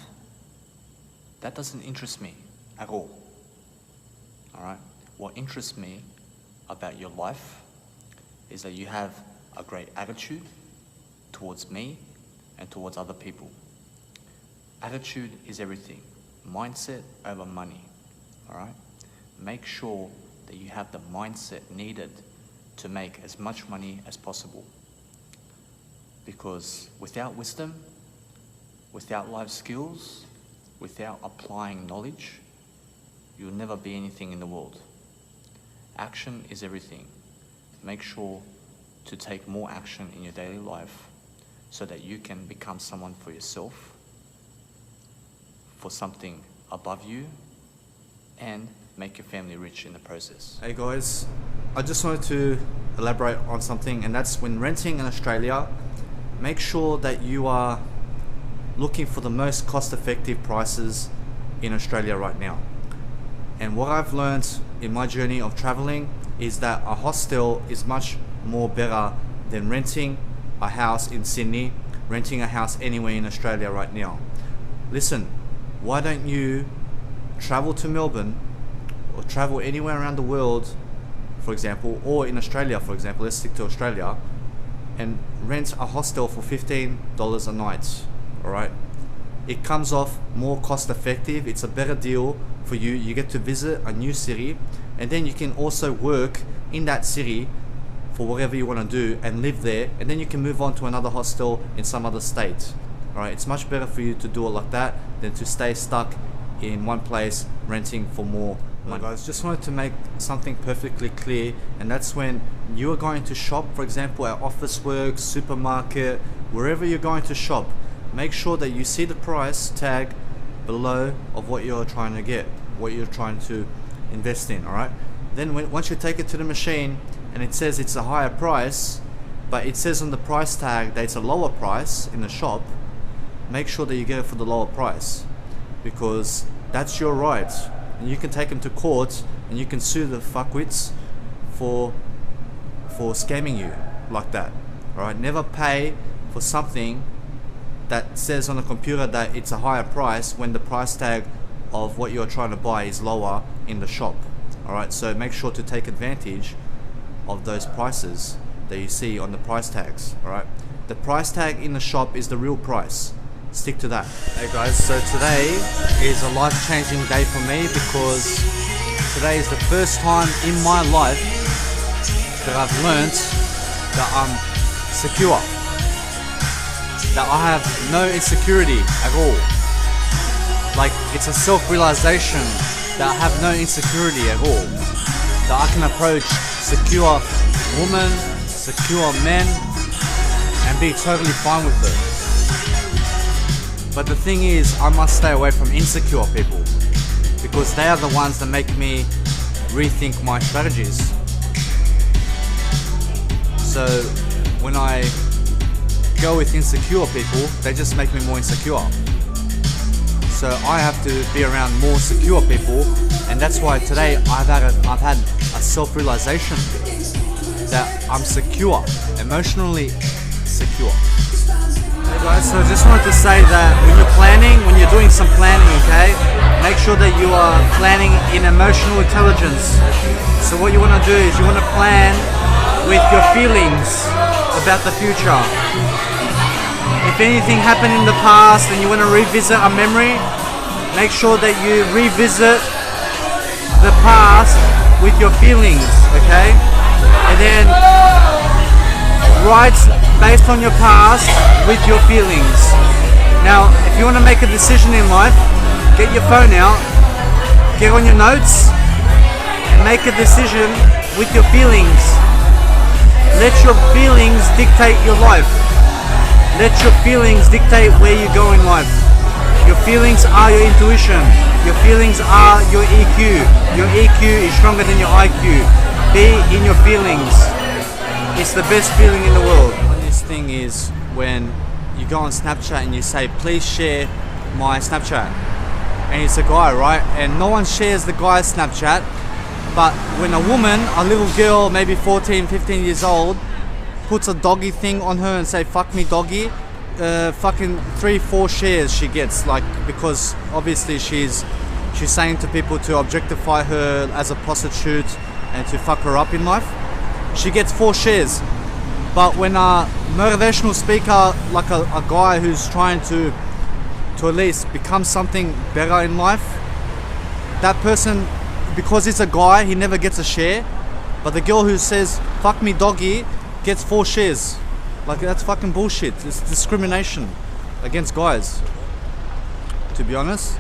That doesn't interest me at all. All right? What interests me about your life is that you have a great attitude towards me and towards other people. Attitude is everything. Mindset over money. All right? Make sure that you have the mindset needed to make as much money as possible. Because without wisdom, without life skills, without applying knowledge, you'll never be anything in the world. Action is everything. make sure to take more action in your daily life so that you can become someone for yourself, for something above you, and make your family rich in the process. Hey guys, I just wanted to elaborate on something, and that's when renting in Australia, make sure that you are looking for the most cost-effective prices in Australia right now. And what I've learned in my journey of traveling is that a hostel is much more better than renting a house in Sydney, renting a house anywhere in Australia right now. Listen, why don't you travel to Melbourne or travel anywhere around the world, for example, or in Australia, for example, let's stick to Australia, and rent a hostel for $15 a night, all right? It comes off more cost effective. It's a better deal for you. You get to visit a new city, and then you can also work in that city for whatever you want to do and live there, and then you can move on to another hostel in some other state. All right, it's much better for you to do it like that than to stay stuck in one place renting for more money. Guys, just wanted to make something perfectly clear, and that's when you are going to shop, for example, at Officeworks, supermarket, wherever you're going to shop, make sure that you see the price tag below of what you're trying to get, what you're trying to invest in, all right? Then once you take it to the machine and it says it's a higher price, but it says on the price tag that it's a lower price in the shop, make sure that you get it for the lower price, because that's your right. And you can take them to court and you can sue the fuckwits for scamming you like that. Alright, never pay for something that says on the computer that it's a higher price when the price tag of what you're trying to buy is lower in the shop. Alright, so make sure to take advantage of those prices that you see on the price tags. Alright, the price tag in the shop is the real price. Stick to that. Hey guys, so today is a life-changing day for me, because today is the first time in my life that I've learnt that I'm secure, that I have no insecurity at all. Like, it's a self-realization that I have no insecurity at all, that I can approach secure women, secure men, and be totally fine with it. But the thing is, I must stay away from insecure people, because they are the ones that make me rethink my strategies. So when I go with insecure people, they just make me more insecure. So I have to be around more secure people, and that's why today I've had a self-realization that I'm secure, emotionally secure. Hey guys, so I just wanted to say that when you're doing some planning, okay, make sure that you are planning in emotional intelligence. So what you want to do is you want to plan with your feelings about the future. If anything happened in the past and you want to revisit a memory, make sure that you revisit the past with your feelings, okay? And then write based on your past with your feelings. Now, if you want to make a decision in life, get your phone out, get on your notes, and make a decision with your feelings. Let your feelings dictate your life. Let your feelings dictate where you go in life. Your feelings are your intuition. Your feelings are your EQ. Your EQ is stronger than your IQ. Be in your feelings. It's the best feeling in the world. This thing is when you go on Snapchat and you say, please share my Snapchat. And it's a guy, right? And no one shares the guy's Snapchat. But when a woman, a little girl, maybe 14, 15 years old, puts a doggy thing on her and say, fuck me doggy, fucking 3-4 shares she gets, like, because obviously she's saying to people to objectify her as a prostitute and to fuck her up in life. She gets 4 shares. But when a motivational speaker, like a guy who's trying to at least become something better in life, that person, because it's a guy, he never gets a share. But the girl who says, fuck me doggy, gets 4 shares. Like, that's fucking bullshit. It's discrimination against guys. To be honest,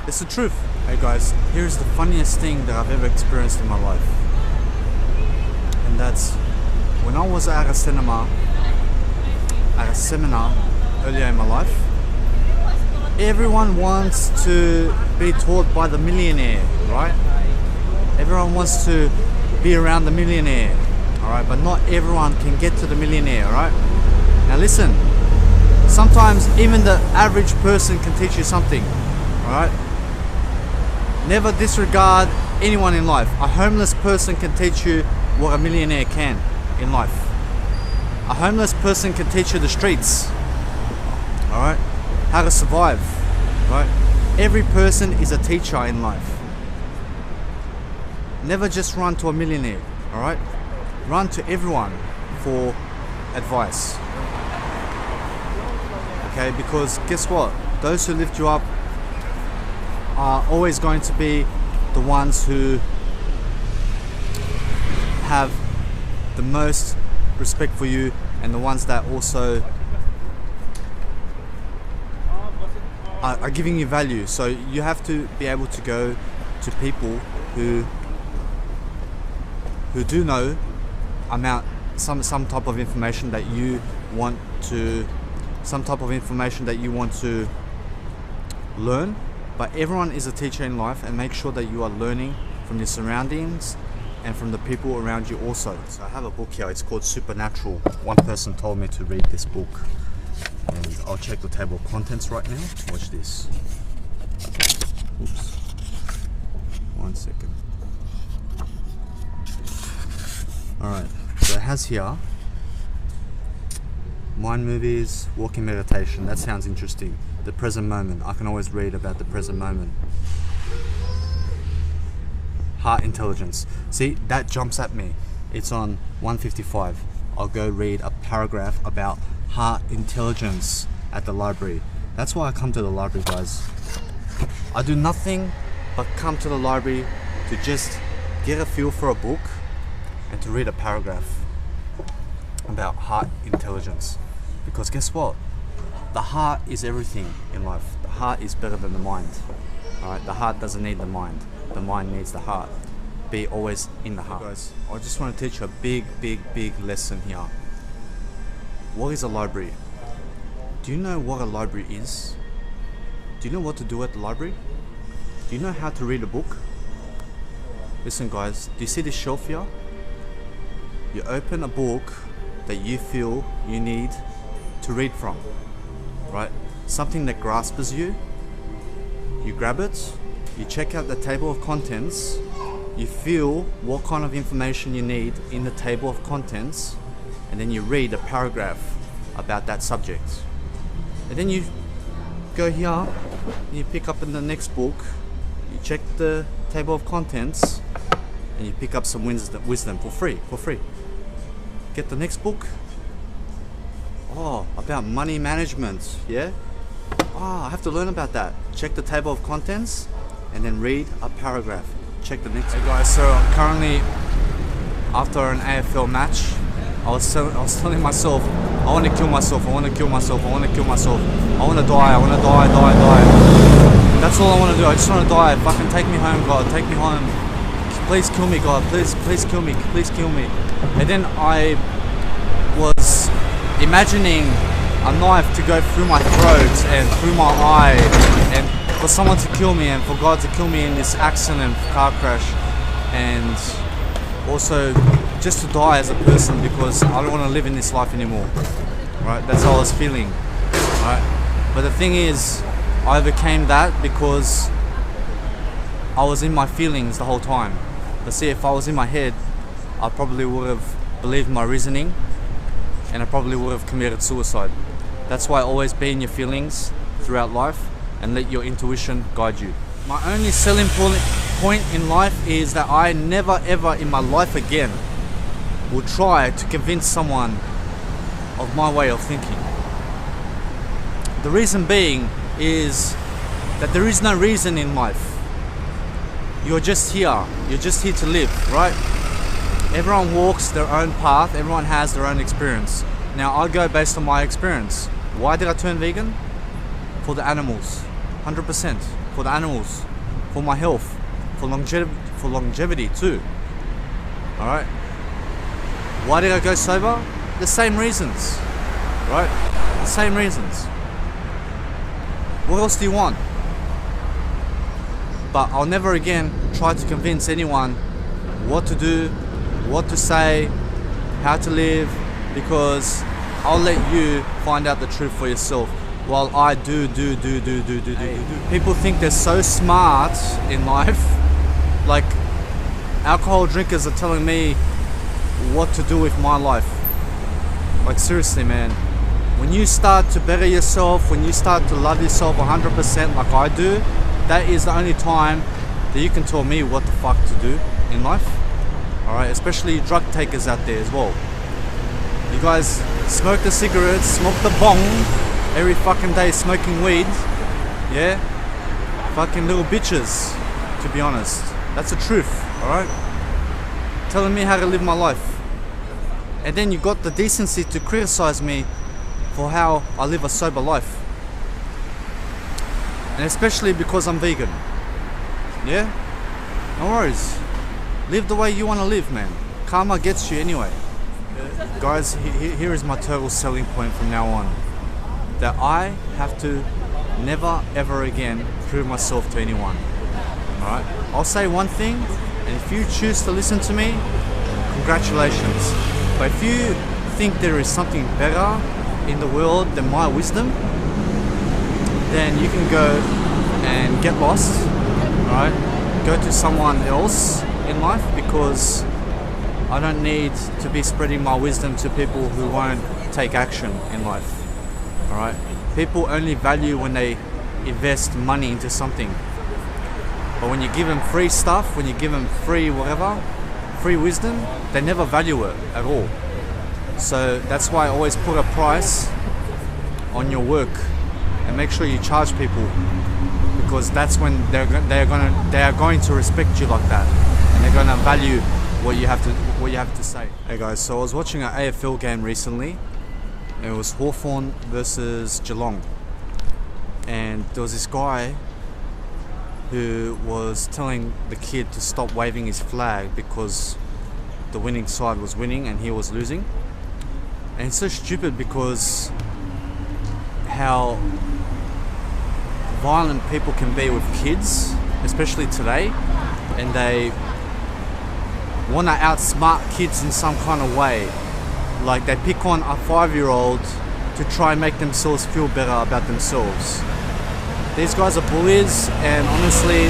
it's the truth. Hey guys, here's the funniest thing that I've ever experienced in my life. and that's when I was at a seminar earlier in my life. Everyone wants to be taught by the millionaire, right? Everyone wants to be around the millionaire, all right? But not everyone can get to the millionaire, all right? Now listen, sometimes even the average person can teach you something, all right? Never disregard anyone in life. A homeless person can teach you what a millionaire can in life. A homeless person can teach you the streets, all right? How to survive, right? Every person is a teacher in life. Never just run to a millionaire, all right? Run to everyone for advice. Okay, because guess what? Those who lift you up are always going to be the ones who have the most respect for you, and the ones that also are giving you value. So you have to be able to go to people who do know some type of information that you want to learn. But everyone is a teacher in life, and make sure that you are learning from your surroundings and from the people around you also. So I have a book here, it's called Supernatural. One person told me to read this book, and I'll check the table of contents right now. Watch this. Oops. 1 second. Alright, so it has here mind movies, walking meditation. That sounds interesting. The present moment. I can always read about the present moment. Heart intelligence. See, that jumps at me. It's on 155. I'll go read a paragraph about heart intelligence at the library. That's why I come to the library, guys. I do nothing but come to the library to just get a feel for a book and to read a paragraph about heart intelligence. Because guess what? The heart is everything in life. The heart is better than the mind. Alright, the heart doesn't need the mind. The mind needs the heart. Be always in the heart. Guys, I just want to teach you a big lesson here. What is a library? Do you know what a library is? Do you know what to do at the library? Do you know how to read a book? Listen guys, do you see this shelf here? You open a book that you feel you need to read from, right? Something that grasps you. You grab it, you check out the table of contents, you feel what kind of information you need in the table of contents, and then you read a paragraph about that subject. And then you go here, and you pick up in the next book, you check the table of contents, and you pick up some wisdom for free. Get the next book. Oh, about money management, yeah? Oh, I have to learn about that. Check the table of contents and then read a paragraph. Check the next. Hey guys, so currently after an AFL match, I was telling myself, I want to kill myself, I want to kill myself, I want to kill myself. I want to die, I want to die. That's all I want to do. I just want to die. Fucking take me home, God, take me home. Please kill me, God, please kill me, please kill me. And then I was imagining a knife to go through my throat and through my eye, and for someone to kill me, and for God to kill me in this accident, car crash, and also just to die as a person, because I don't want to live in this life anymore. Right? That's how I was feeling. Right? But the thing is, I overcame that because I was in my feelings the whole time. But see, if I was in my head, I probably would have believed my reasoning, and I probably would have committed suicide. That's why always be in your feelings throughout life and let your intuition guide you. My only selling point in life is that I never ever in my life again will try to convince someone of my way of thinking. The reason being is that there is no reason in life. You're just here. You're just here to live, right? Everyone walks their own path. Everyone has their own experience. Now I go based on my experience. Why did I turn vegan? For the animals, 100%. For the animals, for my health, for longevity too. All right. Why did I go sober? The same reasons, right? The same reasons. What else do you want? But I'll never again try to convince anyone what to do, what to say, how to live, because I'll let you find out the truth for yourself while I do. People think they're so smart in life. Like, alcohol drinkers are telling me what to do with my life. Like, seriously, man. When you start to better yourself, when you start to love yourself 100% like I do, that is the only time that you can tell me what the fuck to do in life. Alright, especially drug takers out there as well. You guys smoke the cigarettes, smoke the bong every fucking day, smoking weed. Yeah? Fucking little bitches, to be honest. That's the truth, alright? Telling me how to live my life. And then you got the decency to criticize me for how I live a sober life. And especially because I'm vegan. Yeah? No worries. Live the way you want to live, man. Karma gets you anyway. Guys, here is my total selling point from now on. That I have to never ever again prove myself to anyone. Alright? I'll say one thing, and if you choose to listen to me, congratulations. But if you think there is something better in the world than my wisdom, then you can go and get lost, right? Go to someone else in life, because I don't need to be spreading my wisdom to people who won't take action in life, alright? People only value when they invest money into something. But when you give them free stuff, when you give them free whatever, free wisdom, they never value it at all. So that's why I always put a price on your work and make sure you charge people, because that's when they are going to respect you like that, and they're going to value what you have to say. Hey guys, so I was watching an AFL game recently. It was Hawthorn versus Geelong, and there was this guy who was telling the kid to stop waving his flag because the winning side was winning and he was losing. And it's so stupid because how violent people can be with kids, especially today, and they want to outsmart kids in some kind of way. Like, they pick on a 5-year-old to try and make themselves feel better about themselves. These guys are bullies, and honestly,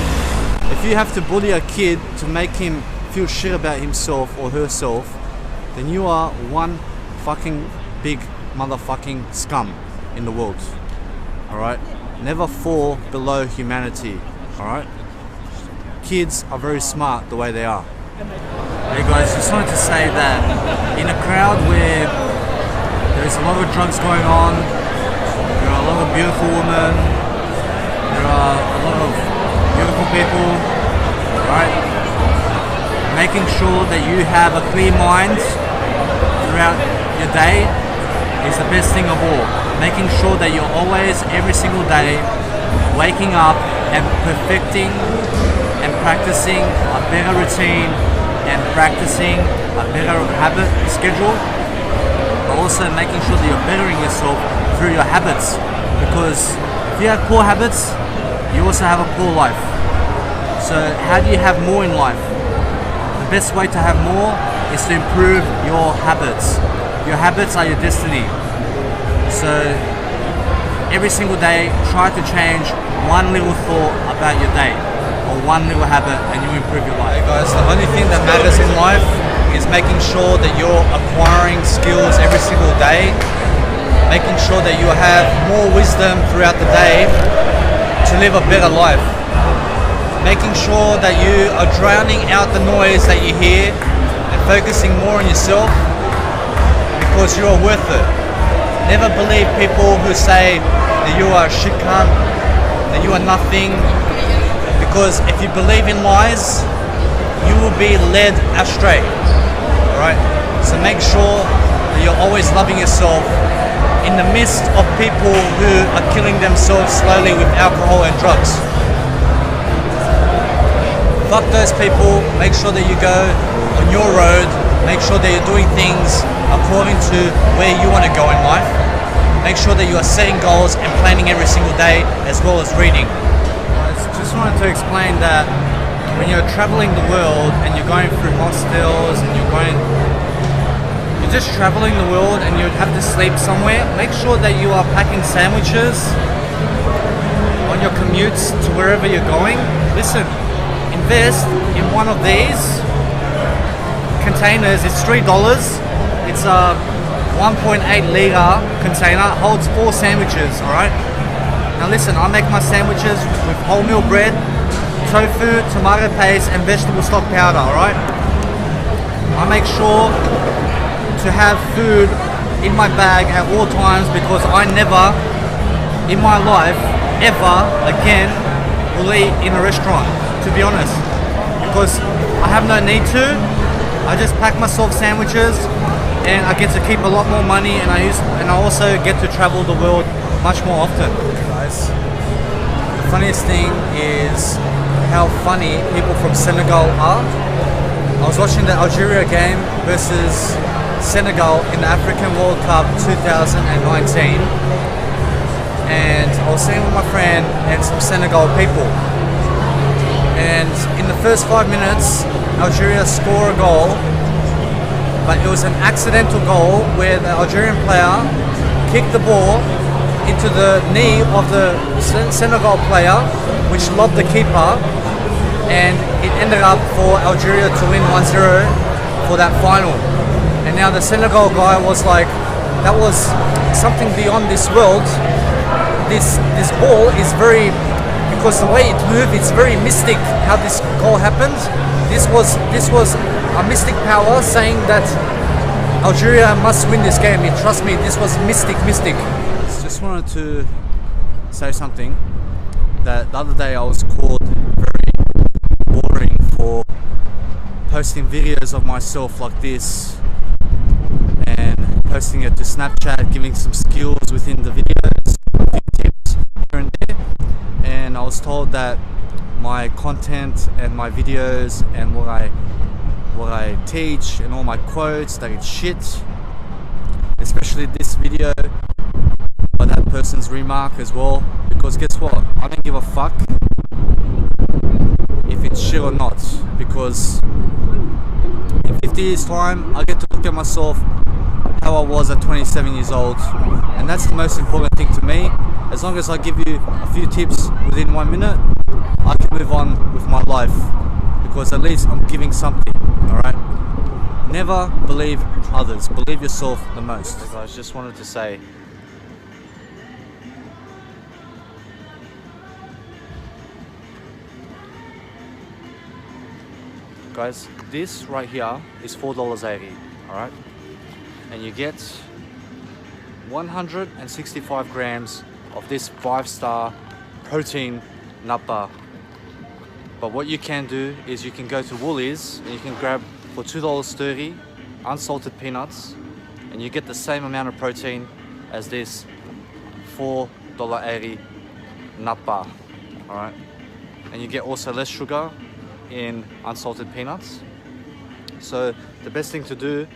if you have to bully a kid to make him feel shit about himself or herself, then you are one fucking big motherfucking scum in the world. Alright? Never fall below humanity. Alright? Kids are very smart the way they are. Hey guys, just wanted to say that in a crowd where there's a lot of drugs going on, there are a lot of beautiful women, there are a lot of beautiful people, right? Making sure that you have a clear mind throughout your day is the best thing of all. Making sure that you're always, every single day, waking up and perfecting and practicing a better routine and practicing a better habit schedule, but also making sure that you're bettering yourself through your habits, because if you have poor habits, you also have a poor life. So how do you have more in life? The best way to have more is to improve your habits. Your habits are your destiny. So every single day, try to change one little thought about your day, or one little habit, and you improve your life. Hey guys, the only thing that matters in life is making sure that you're acquiring skills every single day, making sure that you have more wisdom throughout the day to live a better life, making sure that you are drowning out the noise that you hear and focusing more on yourself, because you are worth it. Never believe people who say that you are a shit cunt, that you are nothing, because if you believe in lies, you will be led astray. Alright? So make sure that you're always loving yourself in the midst of people who are killing themselves slowly with alcohol and drugs. Fuck those people. Make sure that you go on your road Make sure that you're doing things according to where you want to go in life. Make sure that you are setting goals and planning every single day, as well as reading. I just wanted to explain that when you're traveling the world and you're going through hostels and you're just traveling the world and you have to sleep somewhere, make sure that you are packing sandwiches on your commutes to wherever you're going. Listen, invest in one of these containers. It's $3. It's a 1.8 liter container, holds 4 sandwiches. All right, now listen, I make my sandwiches with wholemeal bread, tofu, tomato paste and vegetable stock powder. All right, I make sure to have food in my bag at all times, because I never in my life ever again will eat in a restaurant, to be honest, because I have no need to. I just pack myself sandwiches and I get to keep a lot more money, and I also get to travel the world much more often. Guys, the funniest thing is how funny people from Senegal are. I was watching the Algeria game versus Senegal in the African World Cup 2019, and I was sitting with my friend and some Senegal people, and in the first 5 minutes Algeria scored a goal, but it was an accidental goal where the Algerian player kicked the ball into the knee of the Senegal player, which lobbed the keeper, and it ended up for Algeria to win 1-0 for that final. And now the Senegal guy was like, that was something beyond this world. This ball is very, because the way it moved, it's very mystic how this goal happened. This was a mystic power saying that Algeria must win this game. Trust me, this was mystic. Just wanted to say something, that the other day I was called very boring for posting videos of myself like this and posting it to Snapchat, giving some skills within the videos, a few tips here and there, and I was told that my content and my videos and what I teach and all my quotes, that it's shit, especially this video, by that person's remark as well, because guess what, I don't give a fuck if it's shit or not, because in 50 years time I get to look at myself how I was at 27 years old, and that's the most important thing to me. As long as I give you a few tips within 1 minute, I can move on with my life, because at least I'm giving something. Alright, never believe others, believe yourself the most. So guys, just wanted to say, guys, this right here is $4.80, alright? And you get 165 grams of this 5-star protein nut bar. But what you can do is you can go to Woolies and you can grab for $2.30 unsalted peanuts, and you get the same amount of protein as this $4.80 nut bar, alright? And you get also less sugar in unsalted peanuts. So the best thing to do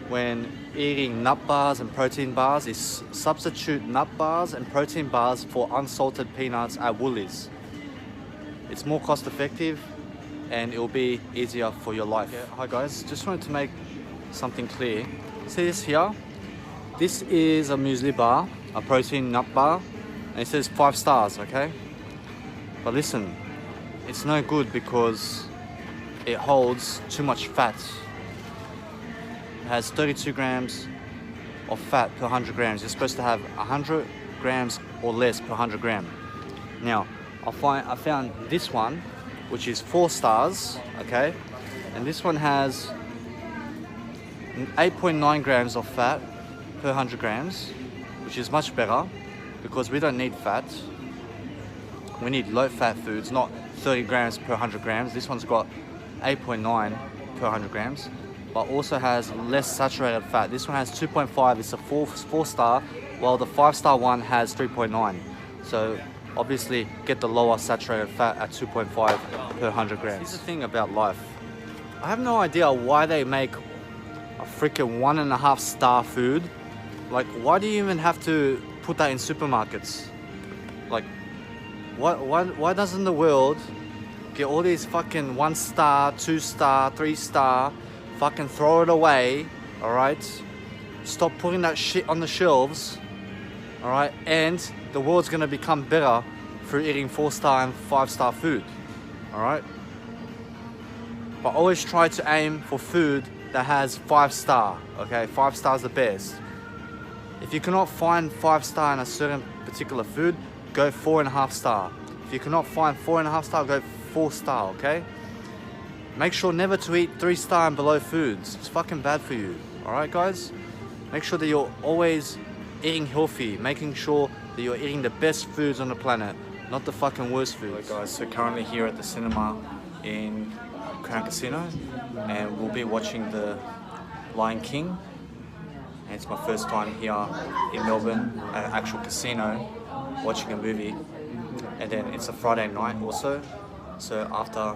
when eating nut bars and protein bars is substitute nut bars and protein bars for unsalted peanuts at Woolies. It's more cost effective and it will be easier for your life. Yeah. Hi guys, just wanted to make something clear. See this here? This is a muesli bar, a protein nut bar, and it says 5 stars, okay? But listen, it's no good because it holds too much fat. It has 32 grams of fat per 100 grams. You're supposed to have 100 grams or less per 100 gram. Now, I found this one, which is 4 stars, okay? And this one has 8.9 grams of fat per 100 grams, which is much better because we don't need fat. We need low-fat foods, not 30 grams per 100 grams. This one's got 8.9 per 100 grams, but also has less saturated fat. This one has 2.5, it's a 4-star, while the 5-star one has 3.9. So obviously get the lower saturated fat at 2.5 per 100 grams. Here's the thing about life. I have no idea why they make a freaking 1.5 star food. Like, why do you even have to put that in supermarkets? Like, why doesn't the world get all these fucking 1 star, 2 star, 3 star, fucking throw it away, alright? Stop putting that shit on the shelves, alright? And the world's gonna become better through eating 4 star and 5 star food, alright? But always try to aim for food that has 5 star, okay? 5 star is the best. If you cannot find 5 star in a certain particular food, go 4.5 star. If you cannot find 4.5 star, go 4 star, okay? Make sure never to eat 3 star and below foods. It's fucking bad for you, alright guys? Make sure that you're always eating healthy, making sure that you're eating the best foods on the planet, not the fucking worst foods. Hello guys, so currently here at the cinema in Crown Casino, and we'll be watching the Lion King. And it's my first time here in Melbourne at an actual casino watching a movie. And then it's a Friday night also, so after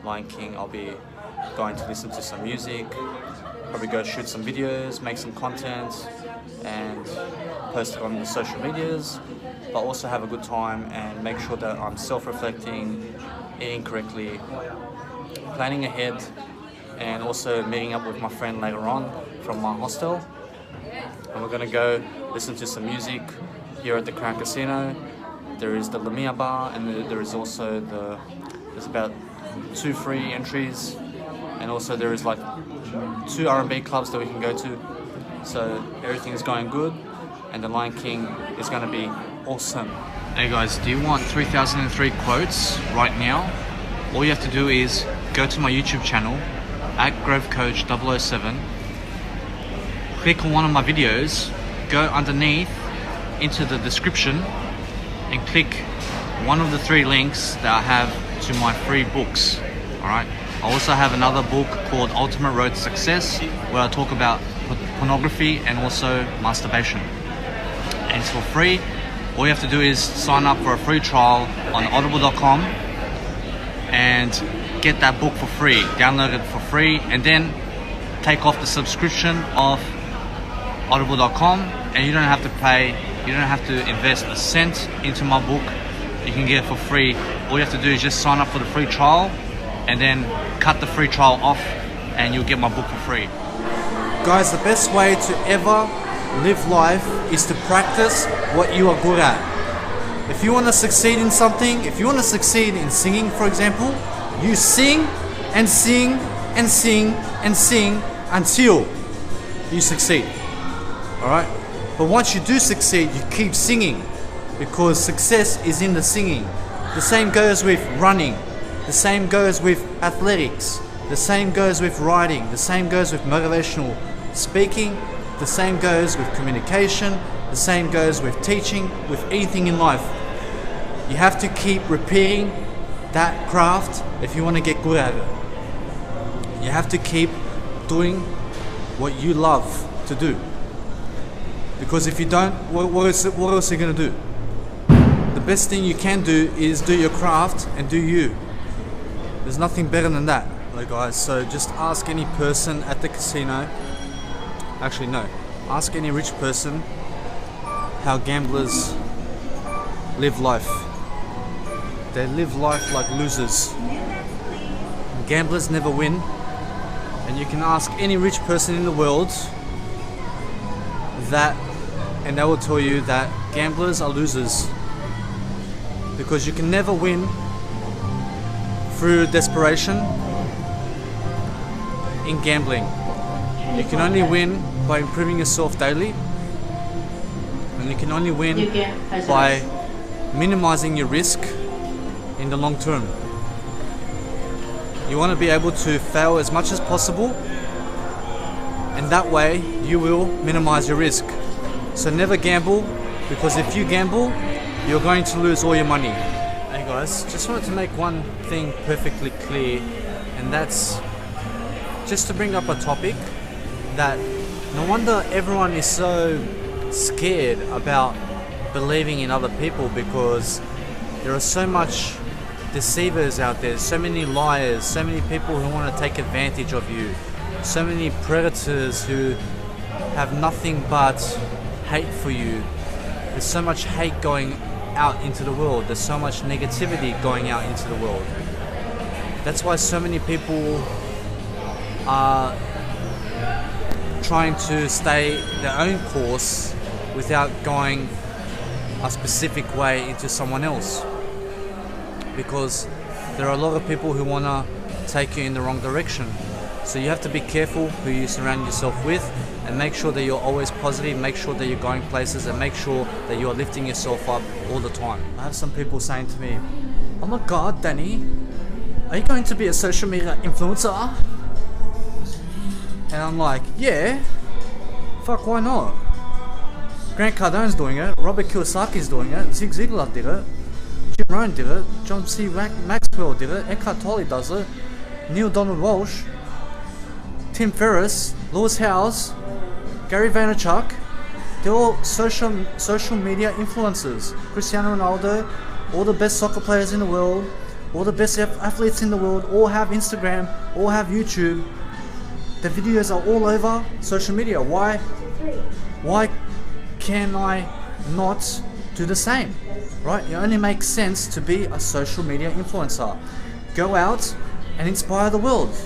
Lion King I'll be going to listen to some music, probably go shoot some videos, make some content and post it on the social medias, but also have a good time and make sure that I'm self-reflecting, eating correctly, planning ahead, and also meeting up with my friend later on from my hostel. And we're gonna go listen to some music here at the Crown Casino. There is the Lamia bar, and there is also there's about 2 free entries, and also there is like 2 R&B clubs that we can go to. So everything is going good, and the Lion King is gonna be awesome. Hey guys, do you want 3003 quotes right now? All you have to do is go to my YouTube channel at GroveCoach007, click on one of my videos, go underneath into the description and click one of the 3 links that I have to my free books. Alright, I also have another book called Ultimate Road to Success, where I talk about pornography and also masturbation. And it's for free. All you have to do is sign up for a free trial on audible.com and get that book for free, download it for free, and then take off the subscription of audible.com, and you don't have to pay, you don't have to invest a cent into my book. You can get it for free. All you have to do is just sign up for the free trial and then cut the free trial off, and you'll get my book for free. Guys, the best way to ever live life is to practice what you are good at. If you want to succeed in something, if you want to succeed in singing, for example, you sing and sing and sing and sing until you succeed. Alright? But once you do succeed, you keep singing, because success is in the singing. The same goes with running. The same goes with athletics. The same goes with writing. The same goes with motivational speaking. The same goes with communication. The same goes with teaching, with anything in life. You have to keep repeating that craft if you want to get good at it. You have to keep doing what you love to do. Because if you don't, what else are you going to do? The best thing you can do is do your craft and do you. There's nothing better than that. Hello guys, so just ask any person at the casino, actually no, ask any rich person how gamblers live life. They live life like losers. Gamblers never win. And you can ask any rich person in the world that, and they will tell you that gamblers are losers. Because you can never win through desperation in gambling. You can only win by improving yourself daily. And you can only win by minimizing your risk in the long term. You want to be able to fail as much as possible, and that way you will minimize your risk. So never gamble, because if you gamble, you're going to lose all your money. Hey guys, just wanted to make one thing perfectly clear, and that's just to bring up a topic that no wonder everyone is so scared about believing in other people, because there are so much deceivers out there, so many liars, so many people who want to take advantage of you, so many predators who have nothing but hate for you. There's so much hate going out into the world. There's so much negativity going out into the world. That's why so many people are trying to stay their own course without going a specific way into someone else, because there are a lot of people who want to take you in the wrong direction. So you have to be careful who you surround yourself with, and make sure that you're always positive, make sure that you're going places, and make sure that you're lifting yourself up all the time. I have some people saying to me, "Oh my god, Danny, are you going to be a social media influencer?" And I'm like, yeah, fuck, why not? Grant Cardone's doing it, Robert Kiyosaki's doing it, Zig Ziglar did it, Jim Rohn did it, John C. Maxwell did it, Eckhart Tolle does it, Neil Donald Walsh, Tim Ferriss, Lewis Howes, Gary Vaynerchuk. They're all social media influencers. Cristiano Ronaldo, all the best soccer players in the world, all the best athletes in the world, all have Instagram, all have YouTube. The videos are all over social media. Why can I not do the same? Right? It only makes sense to be a social media influencer. Go out and inspire the world,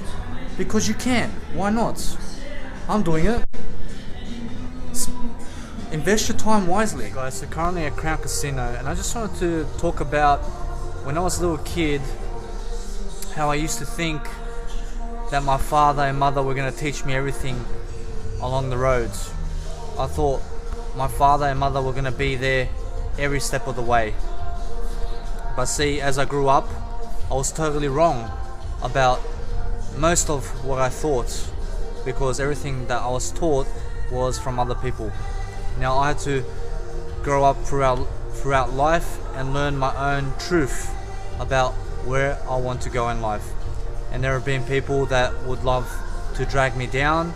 because you can. Why not? I'm doing it. Invest your time wisely. Guys, so currently at Crown Casino, and I just wanted to talk about when I was a little kid, how I used to think that my father and mother were going to teach me everything along the roads. I thought my father and mother were going to be there every step of the way. But see, as I grew up, I was totally wrong about most of what I thought, because everything that I was taught was from other people. Now I had to grow up throughout life and learn my own truth about where I want to go in life. And there have been people that would love to drag me down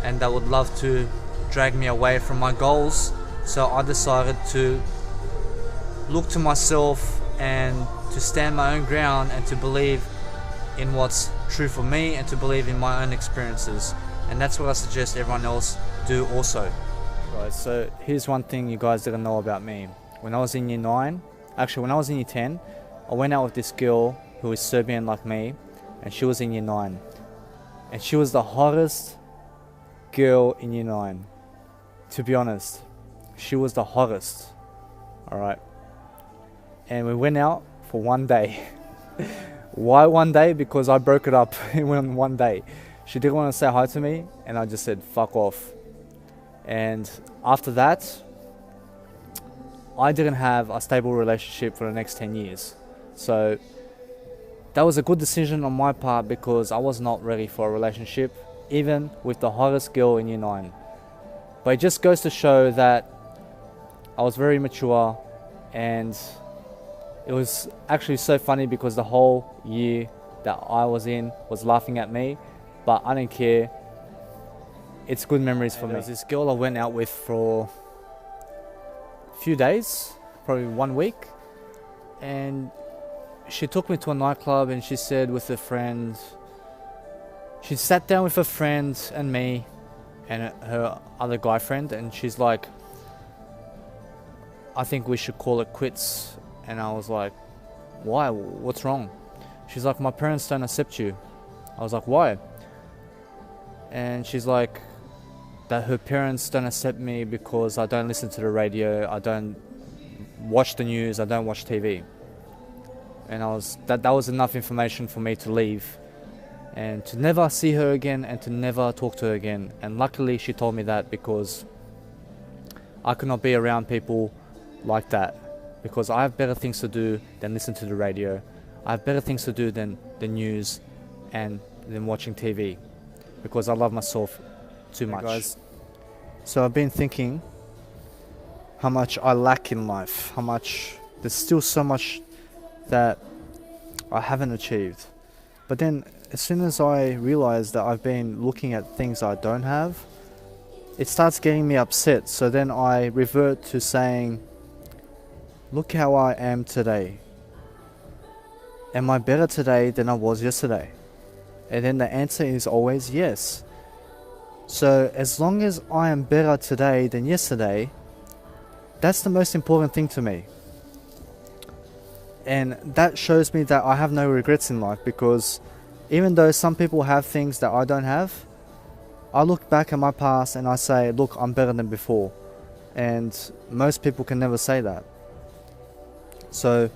and that would love to drag me away from my goals. So I decided to look to myself and to stand my own ground and to believe in what's true for me and to believe in my own experiences. And that's what I suggest everyone else do also. Guys, so here's one thing you guys didn't know about me. When I was in year 9, actually when I was in year 10, I went out with this girl who is Serbian like me, and she was in year 9. And she was the hottest girl in year 9. To be honest, she was the hottest. Alright. And we went out for one day. Why one day? Because I broke it up in one day. She didn't want to say hi to me, and I just said, fuck off. And after that, I didn't have a stable relationship for the next 10 years. So that was a good decision on my part, because I was not ready for a relationship, even with the hottest girl in year 9. But it just goes to show that I was very mature, and it was actually so funny because the whole year that I was in was laughing at me, but I didn't care. It's good memories for me. There was this girl I went out with for a few days, probably 1 week, and she took me to a nightclub, and she said with a friend, she sat down with a friend and me and her other guy friend, and she's like, I think we should call it quits. And I was like, why? What's wrong? She's like, my parents don't accept you. I was like, why? And she's like, that her parents don't accept me because I don't listen to the radio, I don't watch the news, I don't watch TV. And that was enough information for me to leave and to never see her again and to never talk to her again. And luckily she told me that, because I could not be around people like that, because I have better things to do than listen to the radio. I have better things to do than the news and than watching TV, because I love myself too much. Guys, so I've been thinking how much I lack in life, how much there's still so much that I haven't achieved. But then as soon as I realize that I've been looking at things I don't have, it starts getting me upset. So then I revert to saying, look how I am today. Am I better today than I was yesterday? And then the answer is always yes. So as long as I am better today than yesterday, that's the most important thing to me. And that shows me that I have no regrets in life, because even though some people have things that I don't have, I look back at my past and I say, look, I'm better than before. And most people can never say that. So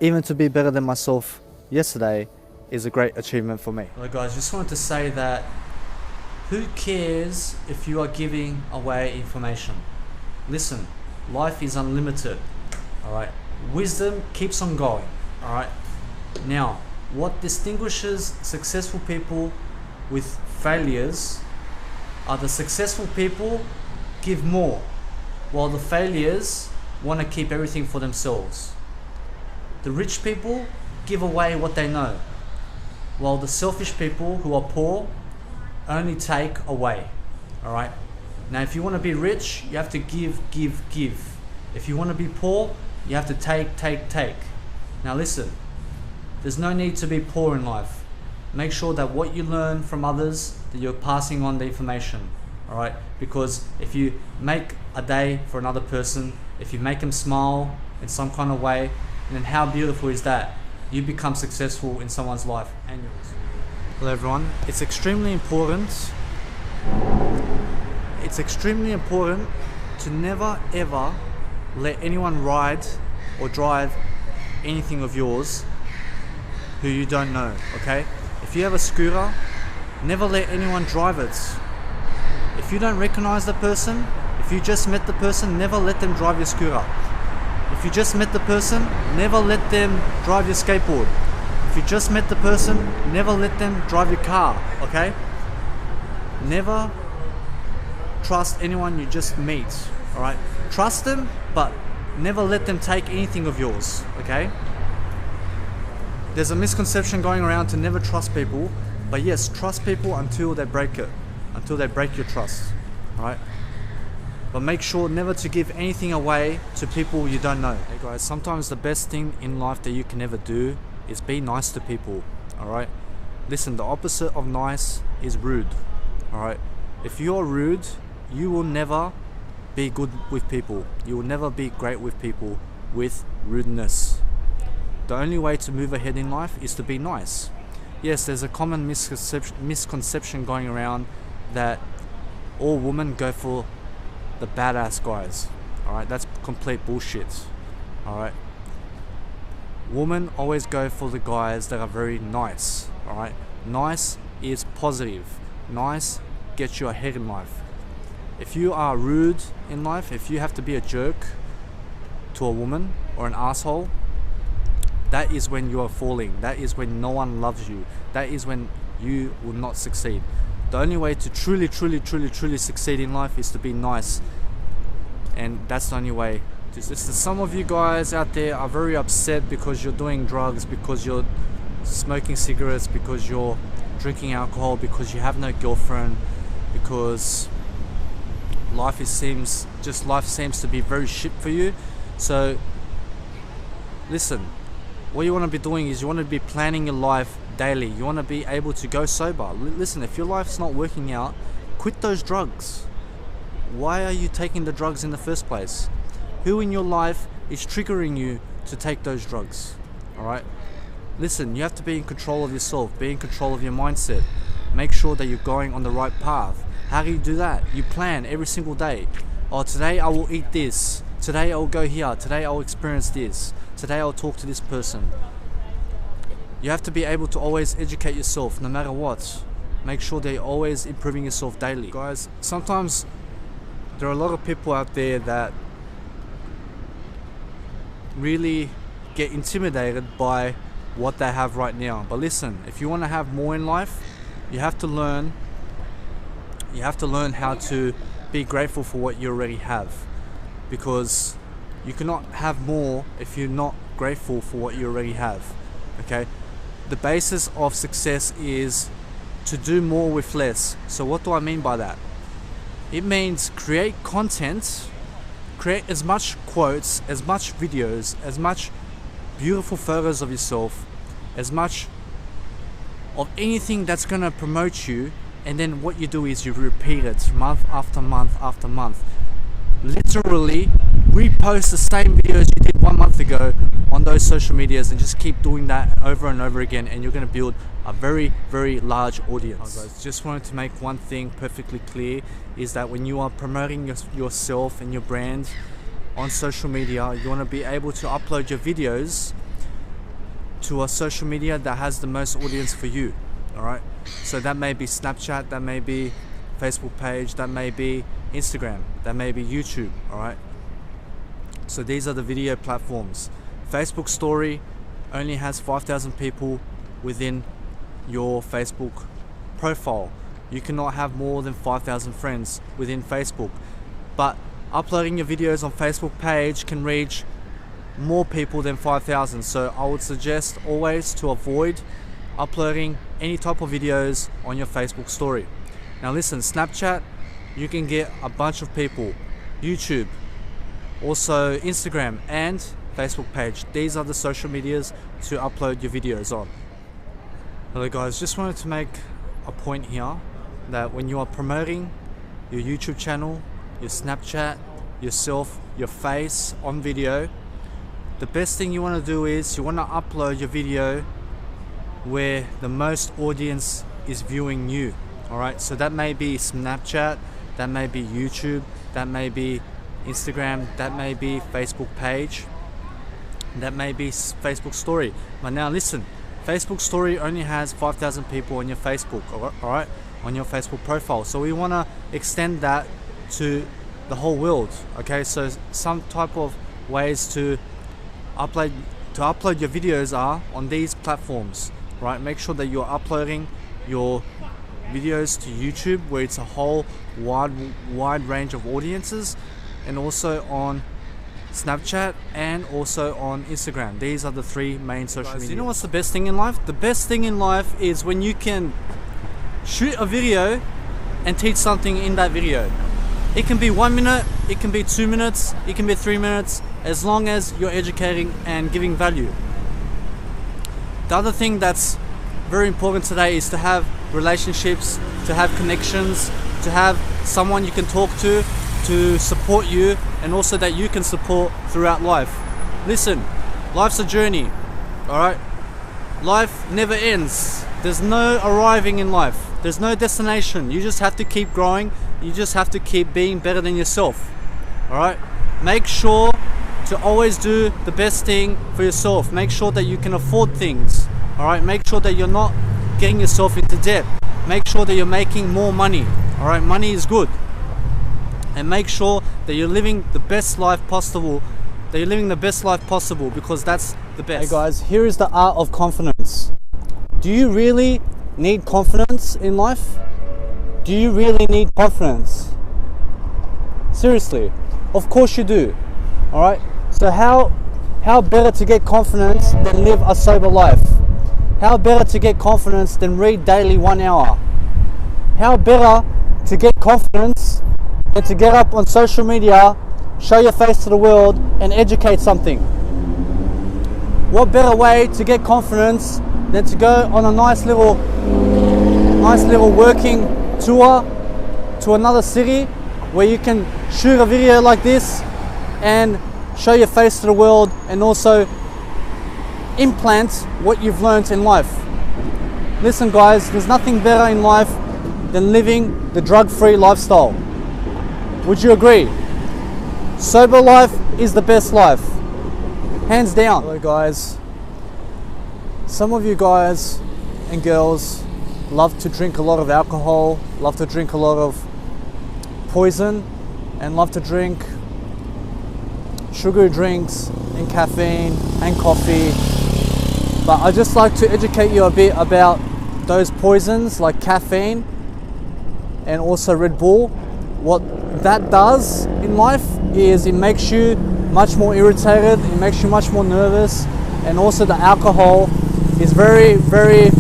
even to be better than myself yesterday is a great achievement for me. Hello guys, just wanted to say that who cares if you are giving away information? Listen, life is unlimited, alright? Wisdom keeps on going, alright? Now, what distinguishes successful people with failures are the successful people give more, while the failures want to keep everything for themselves. The rich people give away what they know, while the selfish people who are poor only take away. Alright? Now if you want to be rich, you have to give. If you want to be poor, you have to take. Now listen, there's no need to be poor in life. Make sure that what you learn from others, that you're passing on the information. Alright? Because if you make a day for another person, if you make them smile in some kind of way, then how beautiful is that? You become successful in someone's life and yours. Hello everyone. It's extremely important to never ever let anyone ride or drive anything of yours who you don't know, okay? If you have a scooter, never let anyone drive it. If you don't recognize the person, if you just met the person, never let them drive your scooter. If you just met the person, never let them drive your skateboard. If you just met the person, never let them drive your car, okay? Never trust anyone you just meet, alright? Trust them, but never let them take anything of yours, okay? There's a misconception going around to never trust people, but yes, trust people until they break it, until they break your trust, alright? But make sure never to give anything away to people you don't know. Hey guys, sometimes the best thing in life that you can ever do is be nice to people, alright? Listen, the opposite of nice is rude, alright? If you're rude, you will never be good with people. You will never be great with people with rudeness. The only way to move ahead in life is to be nice. Yes, there's a common misconception going around that all women go for the badass guys. Alright, that's complete bullshit. Alright. Women always go for the guys that are very nice. Alright. Nice is positive. Nice gets you ahead in life. If you are rude in life, if you have to be a jerk to a woman or an asshole, that is when you are falling. That is when no one loves you. That is when you will not succeed. The only way to truly succeed in life is to be nice, and that's the only way. Some of you guys out there are very upset because you're doing drugs, because you're smoking cigarettes, because you're drinking alcohol, because you have no girlfriend, because life seems to be very shit for you. So listen, what you want to be doing is you want to be planning your life daily. You want to be able to go sober. Listen, if your life's not working out, quit those drugs. Why are you taking the drugs in the first place? Who in your life is triggering you to take those drugs? Alright? Listen, you have to be in control of yourself, be in control of your mindset. Make sure that you're going on the right path. How do you do that? You plan every single day. Oh, today I will eat this. Today I will go here. Today I will experience this. Today I will talk to this person. You have to be able to always educate yourself no matter what. Make sure that you're always improving yourself daily. Guys, sometimes there are a lot of people out there that really get intimidated by what they have right now. But listen, if you want to have more in life, you have to learn how to be grateful for what you already have, because you cannot have more if you're not grateful for what you already have. Okay, the basis of success is to do more with less. So what do I mean by that? It means create content, create as much quotes, as much videos, as much beautiful photos of yourself, as much of anything that's going to promote you, and then what you do is you repeat it month after month after month. Literally repost the same videos you did 1 month ago on those social medias, and just keep doing that over and over again, and you're going to build a very, very large audience. Guys, just wanted to make one thing perfectly clear, is that when you are promoting yourself and your brand on social media, you want to be able to upload your videos to a social media that has the most audience for you. All right, so that may be Snapchat, that may be Facebook page, that may be Instagram, that may be YouTube. All right, so these are the video platforms. Facebook story only has 5,000 people within your Facebook profile. You cannot have more than 5,000 friends within Facebook, but uploading your videos on Facebook page can reach more people than 5,000. So I would suggest always to avoid uploading any type of videos on your Facebook story. Now listen, Snapchat, you can get a bunch of people. YouTube, also Instagram and Facebook page. These are the social medias to upload your videos on. Hello guys, just wanted to make a point here that when you are promoting your YouTube channel, your Snapchat, yourself, your face on video, the best thing you want to do is you want to upload your video where the most audience is viewing you. Alright, so that may be Snapchat, that may be YouTube, that may be Instagram, that may be Facebook page, that may be Facebook story. But now listen, Facebook story only has 5,000 people on your Facebook, alright, on your Facebook profile. So we want to extend that to the whole world. Okay, so some type of ways to upload your videos are on these platforms, right? Make sure that you're uploading your videos to YouTube, where it's a whole wide range of audiences, and also on Snapchat and also on Instagram. These are the three main social media. You know what's the best thing in life? The best thing in life is when you can shoot a video and teach something in that video. It can be 1 minute, it can be 2 minutes, it can be 3 minutes, as long as you're educating and giving value. The other thing that's very important today is to have relationships, to have connections, to have someone you can talk to support you, and also that you can support throughout life. Listen, life's a journey, alright? Life never ends. There's no arriving in life. There's no destination. You just have to keep growing. You just have to keep being better than yourself, alright? Make sure to always do the best thing for yourself. Make sure that you can afford things, alright? Make sure that you're not getting yourself into debt. Make sure that you're making more money, alright? Money is good. And make sure that you're living the best life possible, because that's the best. Hey guys, here is the art of confidence. Do you really need confidence in life? Do you really need confidence? Seriously, of course you do. Alright, so how better to get confidence than live a sober life? How better to get confidence than read daily 1 hour? How better to get confidence than to get up on social media, show your face to the world and educate something? What better way to get confidence than to go on a nice little working tour to another city where you can shoot a video like this and show your face to the world, and also implant what you've learned in life. Listen guys, there's nothing better in life than living the drug-free lifestyle. Would you agree? Sober life is the best life, hands down. Hello guys, some of you guys and girls love to drink a lot of alcohol, love to drink a lot of poison, and love to drink sugary drinks and caffeine and coffee. But I just like to educate you a bit about those poisons like caffeine and also Red Bull. What that does in life is it makes you much more irritated, it makes you much more nervous, and also the alcohol is very, very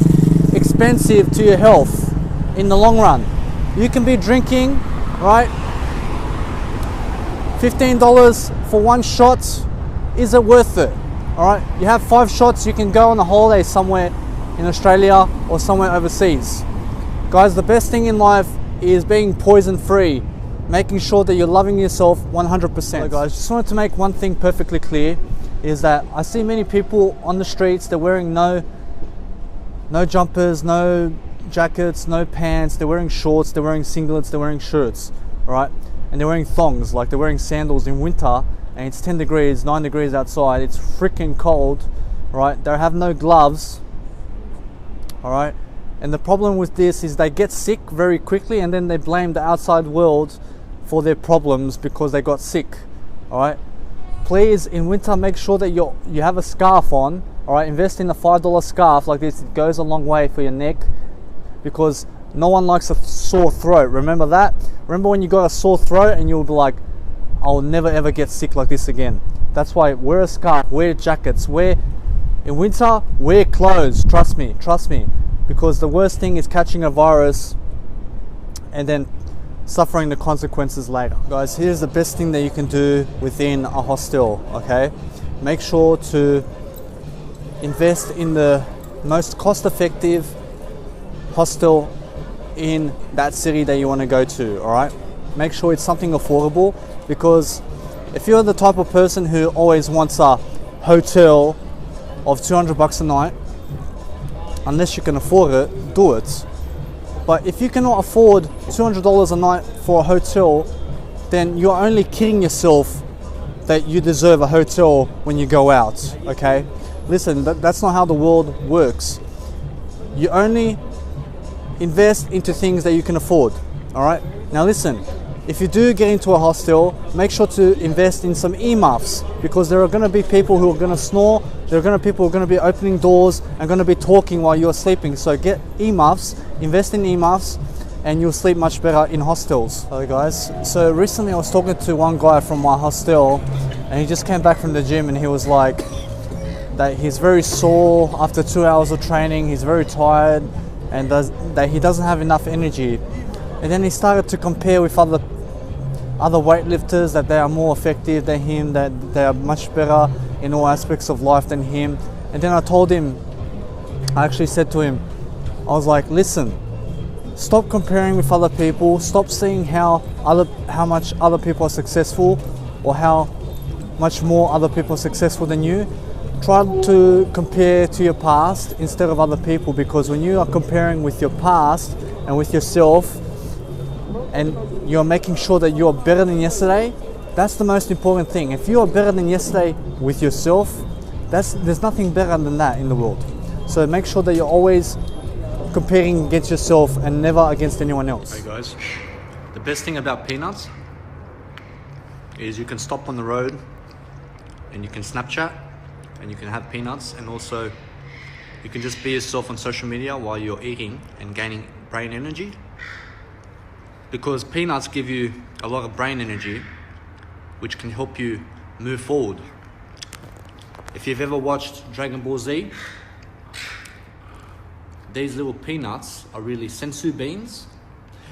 expensive to your health in the long run. You can be drinking, right, $15 for one shot. Is it worth it? All right, you have 5 shots, you can go on a holiday somewhere in Australia or somewhere overseas. Guys, the best thing in life is being poison free, making sure that you're loving yourself 100%. So guys, just wanted to make one thing perfectly clear, is that I see many people on the streets, they're wearing no jumpers, no jackets, no pants, they're wearing shorts, they're wearing singlets, they're wearing shirts, all right? And they're wearing thongs, like they're wearing sandals in winter, and it's 10 degrees, 9 degrees outside, it's freaking cold, right? They have no gloves, all right? And the problem with this is they get sick very quickly, and then they blame the outside world for their problems because they got sick, all right? Please, in winter, make sure that you have a scarf on, all right? Invest in a $5 scarf like this. It goes a long way for your neck, because no one likes a sore throat. Remember that? Remember when you got a sore throat and you'll be like, I'll never ever get sick like this again. That's why wear a scarf, wear jackets, in winter, wear clothes. Trust me, because the worst thing is catching a virus and then suffering the consequences later. Guys, here's the best thing that you can do within a hostel, okay? Make sure to invest in the most cost-effective hostel in that city that you want to go to, all right? Make sure it's something affordable, because if you're the type of person who always wants a hotel of $200 a night, unless you can afford it, do it. But if you cannot afford $200 a night for a hotel, then you're only kidding yourself that you deserve a hotel when you go out, okay? Listen, that's not how the world works. You only invest into things that you can afford, all right? Now listen, if you do get into a hostel, make sure to invest in some earmuffs, because there are going to be people who are going to snore, there are going to be people who are going to be opening doors and going to be talking while you're sleeping. So get earmuffs, invest in earmuffs, and you'll sleep much better in hostels. Hello guys, so recently I was talking to one guy from my hostel, and he just came back from the gym, and he was like that he's very sore after 2 hours of training, he's very tired, and that he doesn't have enough energy. And then he started to compare with other weightlifters, that they are more effective than him, that they are much better in all aspects of life than him. And then I actually said to him, I was like, listen, stop comparing with other people, stop seeing how much other people are successful, or how much more other people are successful than you. Try to compare to your past instead of other people, because when you are comparing with your past and with yourself, and you're making sure that you're better than yesterday, that's the most important thing. If you are better than yesterday with yourself, there's nothing better than that in the world. So make sure that you're always comparing against yourself and never against anyone else. Hey guys, the best thing about peanuts is you can stop on the road and you can Snapchat and you can have peanuts, and also you can just be yourself on social media while you're eating and gaining brain energy. Because peanuts give you a lot of brain energy, which can help you move forward. If you've ever watched Dragon Ball Z, these little peanuts are really sensu beans.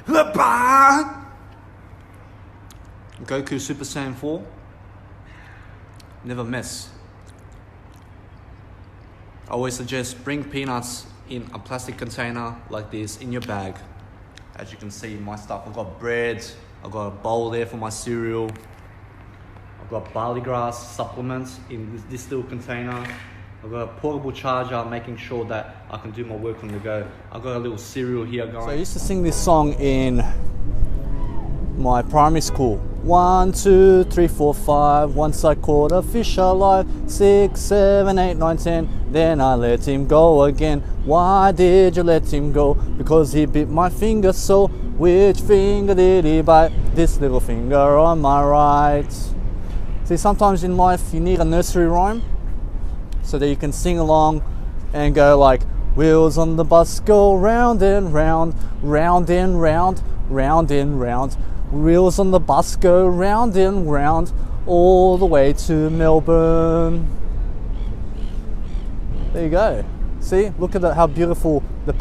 Goku Super Saiyan 4, never mess. I always suggest bring peanuts in a plastic container like this in your bag. As you can see in my stuff, I've got bread, I've got a bowl there for my cereal, I've got barley grass supplements in this little container, I've got a portable charger, making sure that I can do my work on the go. I've got a little cereal here going. So I used to sing this song in my primary school. 1, 2, 3, 4, 5. Once I caught a fish alive. 6, 7, 8, 9, 10. Then I let him go again. Why did you let him go? Because he bit my finger, so which finger did he bite? This little finger on my right. See, sometimes in life you need a nursery rhyme so that you can sing along and go like, wheels on the bus go round and round, round and round, round and round. Wheels on the bus go round and round, all the way to Melbourne. There you go. See, look at how beautiful the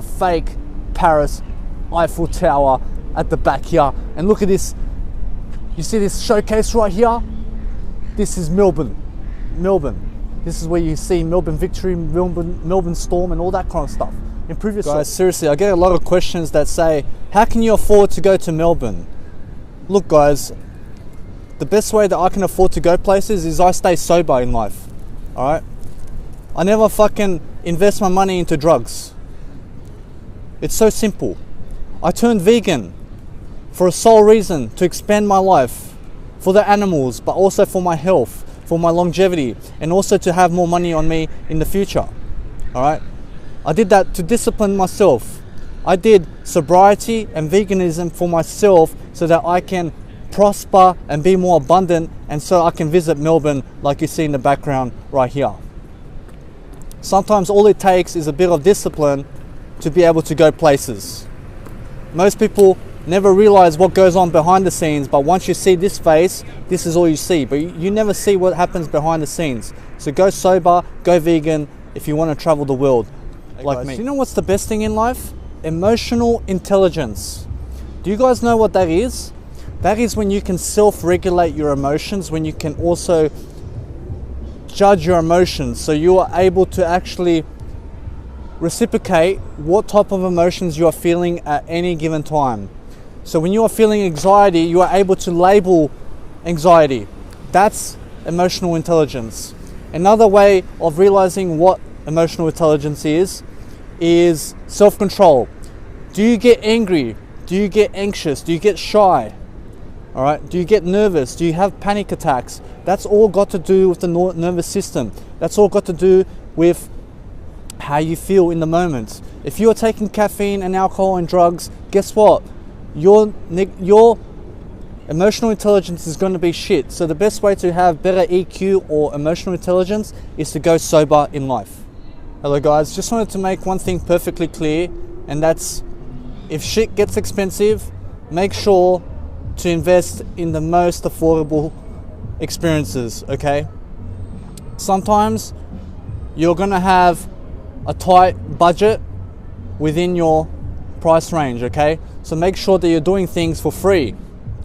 fake Paris Eiffel Tower at the back here. And look at this. You see this showcase right here? This is Melbourne. Melbourne. This is where you see Melbourne Victory, Melbourne Storm and all that kind of stuff. Improve yourself. Guys, seriously, I get a lot of questions that say, how can you afford to go to Melbourne? Look guys, the best way that I can afford to go places is I stay sober in life, alright? I never fucking invest my money into drugs. It's so simple. I turned vegan for a sole reason, to expand my life, for the animals, but also for my health, for my longevity, and also to have more money on me in the future, alright? I did that to discipline myself. I did sobriety and veganism for myself so that I can prosper and be more abundant, and so I can visit Melbourne like you see in the background right here. Sometimes all it takes is a bit of discipline to be able to go places. Most people never realize what goes on behind the scenes, but once you see this face, this is all you see, but you never see what happens behind the scenes. So go sober, go vegan if you want to travel the world like me. Do you know what's the best thing in life? Emotional intelligence. Do you guys know what that is? That is when you can self-regulate your emotions, when you can also judge your emotions, so you are able to actually reciprocate what type of emotions you are feeling at any given time. So when you are feeling anxiety, you are able to label anxiety. That's emotional intelligence. Another way of realizing what emotional intelligence is self-control. Do you get angry? Do you get anxious? Do you get shy? All right. Do you get nervous? Do you have panic attacks? That's all got to do with the nervous system. That's all got to do with how you feel in the moment. If you're taking caffeine and alcohol and drugs, guess what? Your emotional intelligence is going to be shit. So the best way to have better EQ or emotional intelligence is to go sober in life. Hello guys, just wanted to make one thing perfectly clear, and that's if shit gets expensive, make sure to invest in the most affordable experiences, okay? Sometimes you're gonna have a tight budget within your price range, okay? So make sure that you're doing things for free,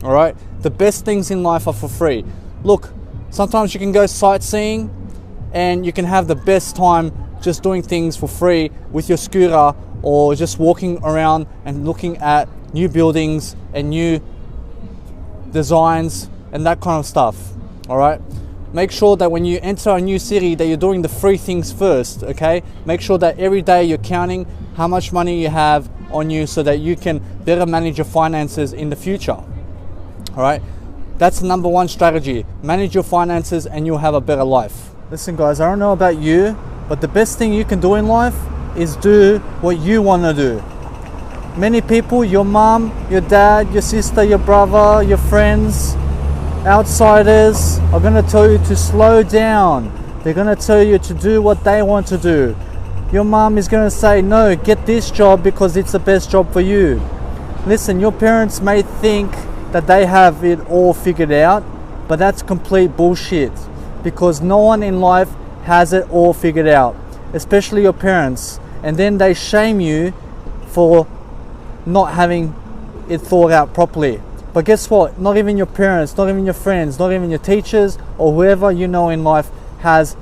all right? The best things in life are for free. Look, sometimes you can go sightseeing and you can have the best time just doing things for free with your scooter, or just walking around and looking at new buildings and new designs and that kind of stuff, all right? Make sure that when you enter a new city that you're doing the free things first, okay? Make sure that every day you're counting how much money you have on you so that you can better manage your finances in the future, all right? That's the number one strategy. Manage your finances and you'll have a better life. Listen guys, I don't know about you, but the best thing you can do in life is do what you want to do. Many people, your mom, your dad, your sister, your brother, your friends, outsiders are going to tell you to slow down. They're going to tell you to do what they want to do. Your mom is going to say, no, get this job because it's the best job for you. Listen, your parents may think that they have it all figured out, but that's complete bullshit, because no one in life has it all figured out, especially your parents, and then they shame you for not having it thought out properly. But guess what? Not even your parents, not even your friends, not even your teachers or whoever you know in life has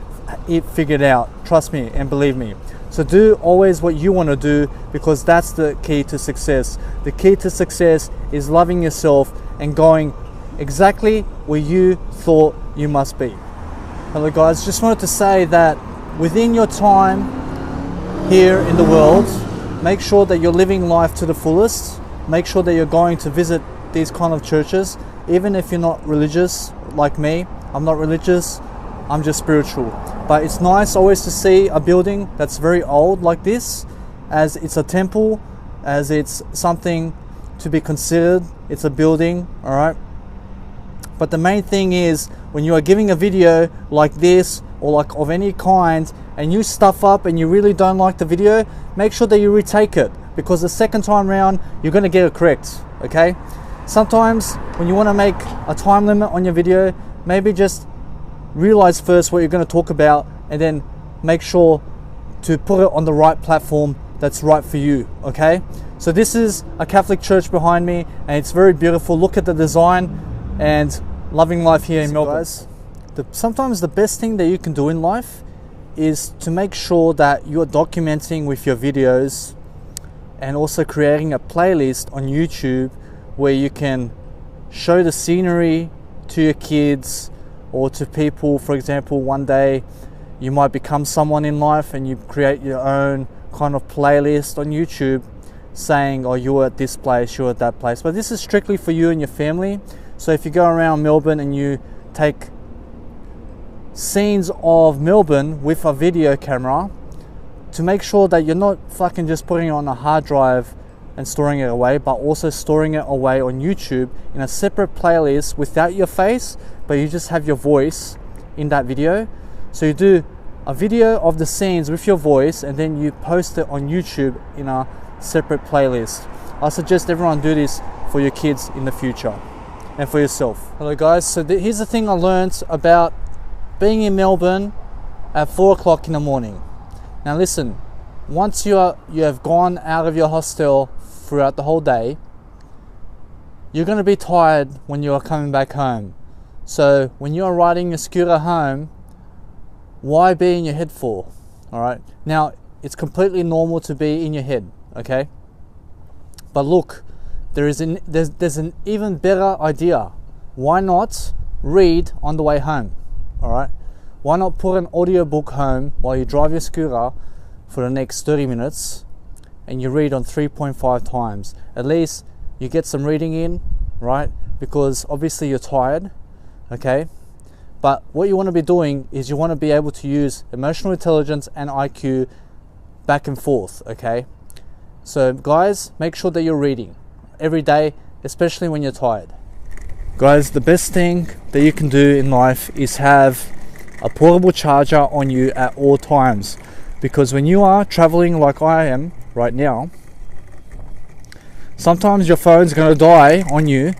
it figured out. Trust me and believe me. So do always what you want to do, because that's the key to success. The key to success is loving yourself and going exactly where you thought you must be. Hello guys, just wanted to say that within your time here in the world, make sure that you're living life to the fullest. Make sure that you're going to visit these kind of churches, even if you're not religious like me. I'm not religious, I'm just spiritual. But it's nice always to see a building that's very old like this, as it's a temple, as it's something to be considered. It's a building, all right? But the main thing is, when you are giving a video like this or like of any kind and you stuff up and you really don't like the video, make sure that you retake it, because the second time round you're going to get it correct, okay? Sometimes when you want to make a time limit on your video, maybe just realize first what you're going to talk about and then make sure to put it on the right platform that's right for you, okay? So this is a Catholic church behind me and it's very beautiful. Look at the design, and loving life here in Melbourne. Guys, Sometimes the best thing that you can do in life is to make sure that you're documenting with your videos and also creating a playlist on YouTube where you can show the scenery to your kids or to people. For example, one day you might become someone in life and you create your own kind of playlist on YouTube saying, oh, you were at this place, you were at that place. But this is strictly for you and your family. So if you go around Melbourne and you take scenes of Melbourne with a video camera, to make sure that you're not fucking just putting it on a hard drive and storing it away, but also storing it away on YouTube in a separate playlist without your face, but you just have your voice in that video. So you do a video of the scenes with your voice and then you post it on YouTube in a separate playlist. I suggest everyone do this for your kids in the future and for yourself. Hello guys, so here's the thing I learned about being in Melbourne at 4 o'clock in the morning. Now listen, once you have gone out of your hostel throughout the whole day, you're going to be tired when you are coming back home. So when you are riding your scooter home, why be in your head for? Alright, now it's completely normal to be in your head, okay? But look, there's an even better idea. Why not read on the way home? Alright, why not put an audiobook home while you drive your scooter for the next 30 minutes and you read on 3.5 times? At least you get some reading in, right? Because obviously you're tired, okay? But what you want to be doing is you want to be able to use emotional intelligence and IQ back and forth, okay? So guys, make sure that you're reading every day, especially when you're tired. Guys, the best thing that you can do in life is have a portable charger on you at all times, because when you are traveling like I am right now, sometimes your phone's going to die on you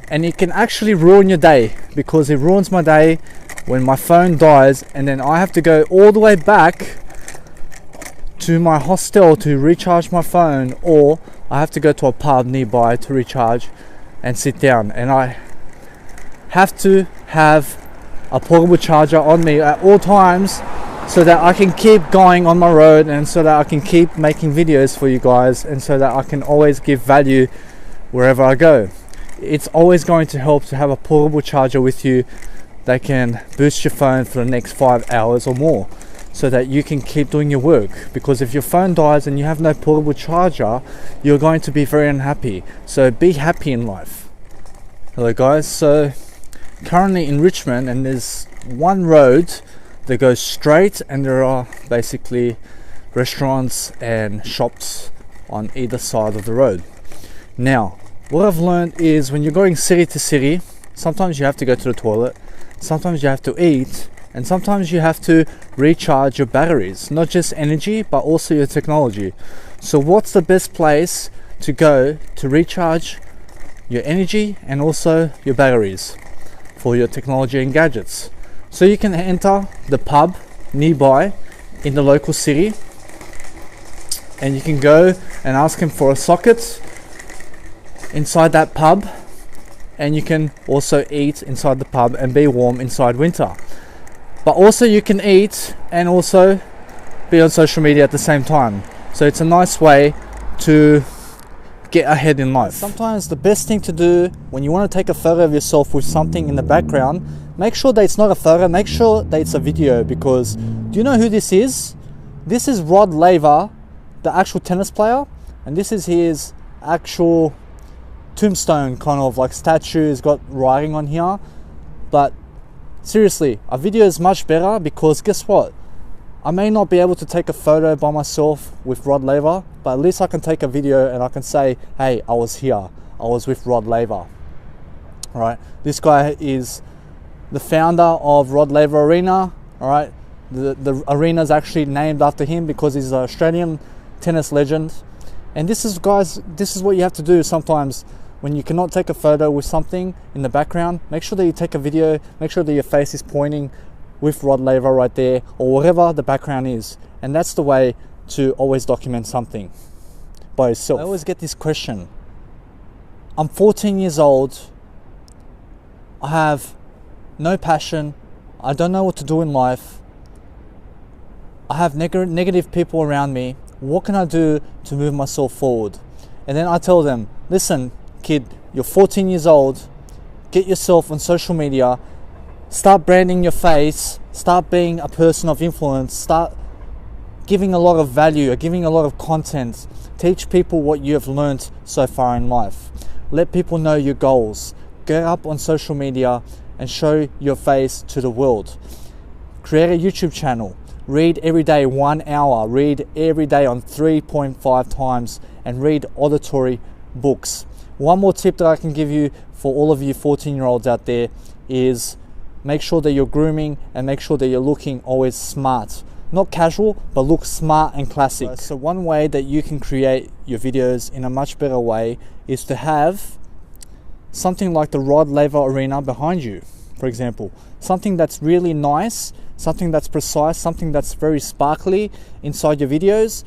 and it can actually ruin your day, because it ruins my day when my phone dies and then I have to go all the way back to my hostel to recharge my phone, or I have to go to a pub nearby to recharge and sit down, and I have to have a portable charger on me at all times so that I can keep going on my road and so that I can keep making videos for you guys and so that I can always give value wherever I go. It's always going to help to have a portable charger with you that can boost your phone for the next 5 hours or more so that you can keep doing your work. Because if your phone dies and you have no portable charger, you're going to be very unhappy. So be happy in life. Hello guys, so currently in Richmond, and there's one road that goes straight and there are basically restaurants and shops on either side of the road. Now what I've learned is when you're going city to city, sometimes you have to go to the toilet, sometimes you have to eat, and sometimes you have to recharge your batteries, not just energy but also your technology. So what's the best place to go to recharge your energy and also your batteries for your technology and gadgets? So you can enter the pub nearby in the local city and you can go and ask him for a socket inside that pub, and you can also eat inside the pub and be warm inside winter. But also you can eat and also be on social media at the same time. So it's a nice way to get ahead in life. Sometimes the best thing to do when you want to take a photo of yourself with something in the background, make sure that it's not a photo, make sure that it's a video. Because do you know who this is? This is Rod Laver, the actual tennis player, and this is his actual tombstone kind of like statue. He's got writing on here. But seriously, a video is much better, because guess what? I may not be able to take a photo by myself with Rod Laver, but at least I can take a video and I can say, hey, I was here, I was with Rod Laver. Alright, this guy is the founder of Rod Laver Arena. Alright, the arena is actually named after him because he's an Australian tennis legend. And this is, guys, this is what you have to do sometimes when you cannot take a photo with something in the background. Make sure that you take a video, make sure that your face is pointing with Rod Laver right there, or whatever the background is. And that's the way to always document something by yourself. I always get this question. I'm 14 years old, I have no passion, I don't know what to do in life. I have negative people around me. What can I do to move myself forward? And then I tell them, listen, kid, you're 14 years old. Get yourself on social media. Start branding your face. Start being a person of influence. Start giving a lot of value, giving a lot of content. Teach people what you have learned so far in life. Let people know your goals. Get up on social media and show your face to the world. Create a YouTube channel. Read every day 1 hour. Read every day on 3.5 times and read auditory books. One more tip that I can give you for all of you 14-year-olds out there is make sure that you're grooming and make sure that you're looking always smart. Not casual, but look smart and classic. So one way that you can create your videos in a much better way is to have something like the Rod Laver Arena behind you, for example. Something that's really nice, something that's precise, something that's very sparkly inside your videos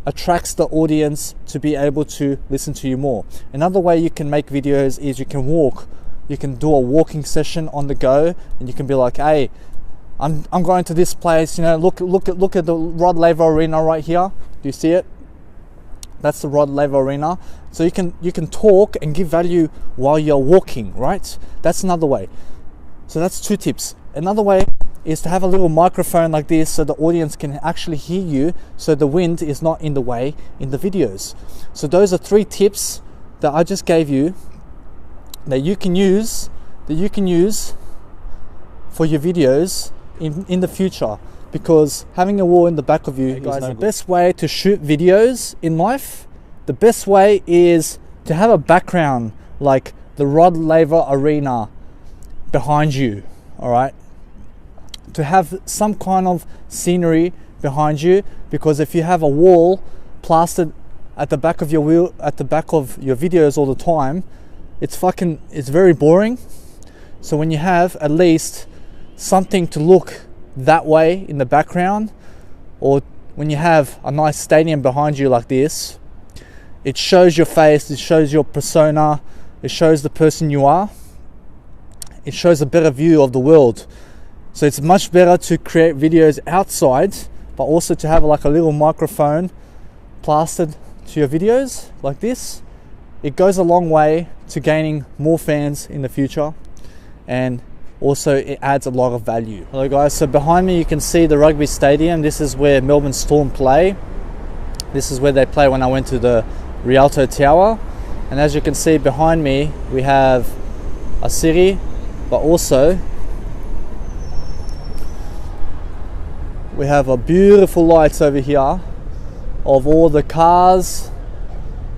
attracts the audience to be able to listen to you more. Another way you can make videos is you can walk. You can do a walking session on the go, and you can be like, hey, I'm going to this place, you know, look at the Rod Laver Arena right here. Do you see it? That's the Rod Laver Arena. So you can talk and give value while you're walking, right? That's another way. So that's 2 tips. Another way is to have a little microphone like this so the audience can actually hear you, so the wind is not in the way in the videos. So those are 3 tips that I just gave you that you can use for your videos in the future, because having a wall in the back of you, guys, the best way to shoot videos in life, the best way is to have a background like the Rod Laver Arena behind you. All right, to have some kind of scenery behind you, because if you have a wall plastered at the back of your wheel, at the back of your videos all the time, it's very boring. So when you have at least something to look that way in the background, or when you have a nice stadium behind you like this, it shows your face, it shows your persona, it shows the person you are, it shows a better view of the world. So it's much better to create videos outside, but also to have like a little microphone plastered to your videos like this. It goes a long way to gaining more fans in the future, and also it adds a lot of value. Hello guys, so behind me you can see the rugby stadium. This is where Melbourne Storm play. This is where they play when I went to the Rialto Tower. And as you can see behind me, we have a city, but also we have a beautiful lights over here of all the cars,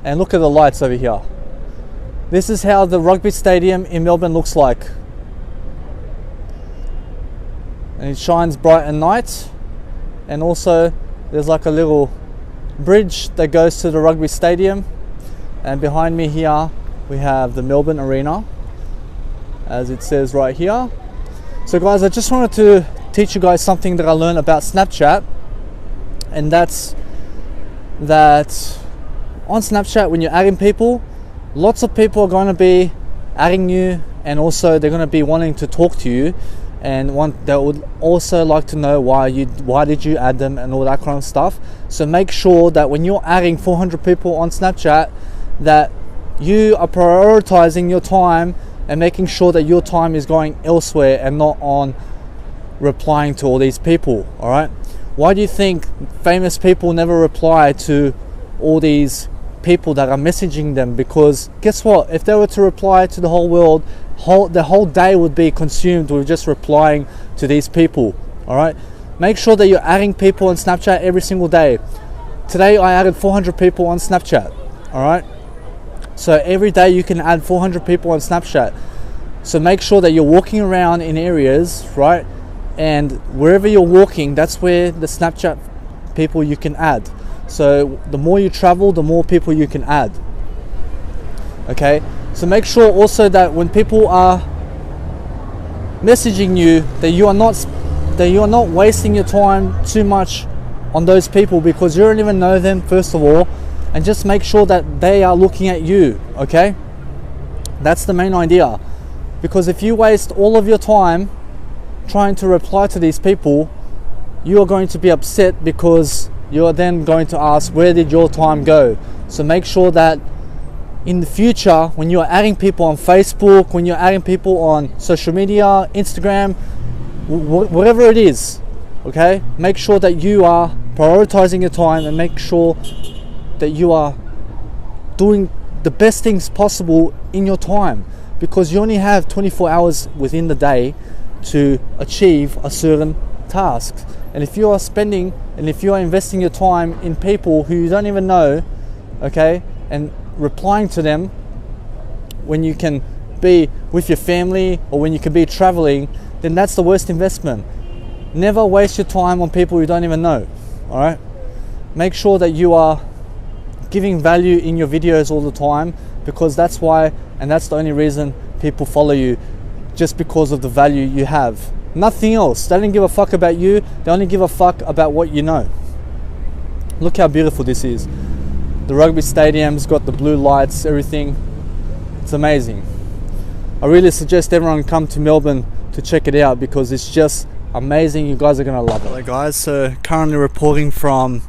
and look at the lights over here. This is how the rugby stadium in Melbourne looks like. And it shines bright at night, and also there's like a little bridge that goes to the rugby stadium. And behind me here we have the Melbourne Arena, as it says right here. So guys, I just wanted to teach you guys something that I learned about Snapchat, and that's that on Snapchat, when you're adding people, lots of people are going to be adding you, and also they're going to be wanting to talk to you, and they would also like to know why did you add them and all that kind of stuff. So make sure that when you're adding 400 people on Snapchat, that you are prioritizing your time and making sure that your time is going elsewhere and not on replying to all these people. All right, why do you think famous people never reply to all these people that are messaging them? Because guess what, if they were to reply to the whole world, the whole day would be consumed with just replying to these people. All right, make sure that you're adding people on Snapchat every single day. Today I added 400 people on Snapchat. All right, so every day you can add 400 people on Snapchat. So make sure that you're walking around in areas, right, and wherever you're walking, that's where the Snapchat people you can add. So the more you travel, the more people you can add. Okay, so make sure also that when people are messaging you, that you are not wasting your time too much on those people, because you don't even know them, first of all, and just make sure that they are looking at you. Okay, that's the main idea, because if you waste all of your time trying to reply to these people, you are going to be upset because you are then going to ask, where did your time go? So make sure that in the future, when you're adding people on Facebook, when you're adding people on social media, Instagram, whatever it is, okay, make sure that you are prioritizing your time and make sure that you are doing the best things possible in your time, because you only have 24 hours within the day to achieve a certain task. And if you are spending and if you are investing your time in people who you don't even know, okay, and replying to them when you can be with your family or when you can be traveling, then that's the worst investment. Never waste your time on people you don't even know. All right, make sure that you are giving value in your videos all the time, because that's why, and that's the only reason people follow you, just because of the value you have. Nothing else. They don't give a fuck about you, they only give a fuck about what you know. Look how beautiful this is. The rugby stadium's got the blue lights, everything. It's amazing. I really suggest everyone come to Melbourne to check it out, because it's just amazing. You guys are gonna love it. Hello guys, so currently reporting from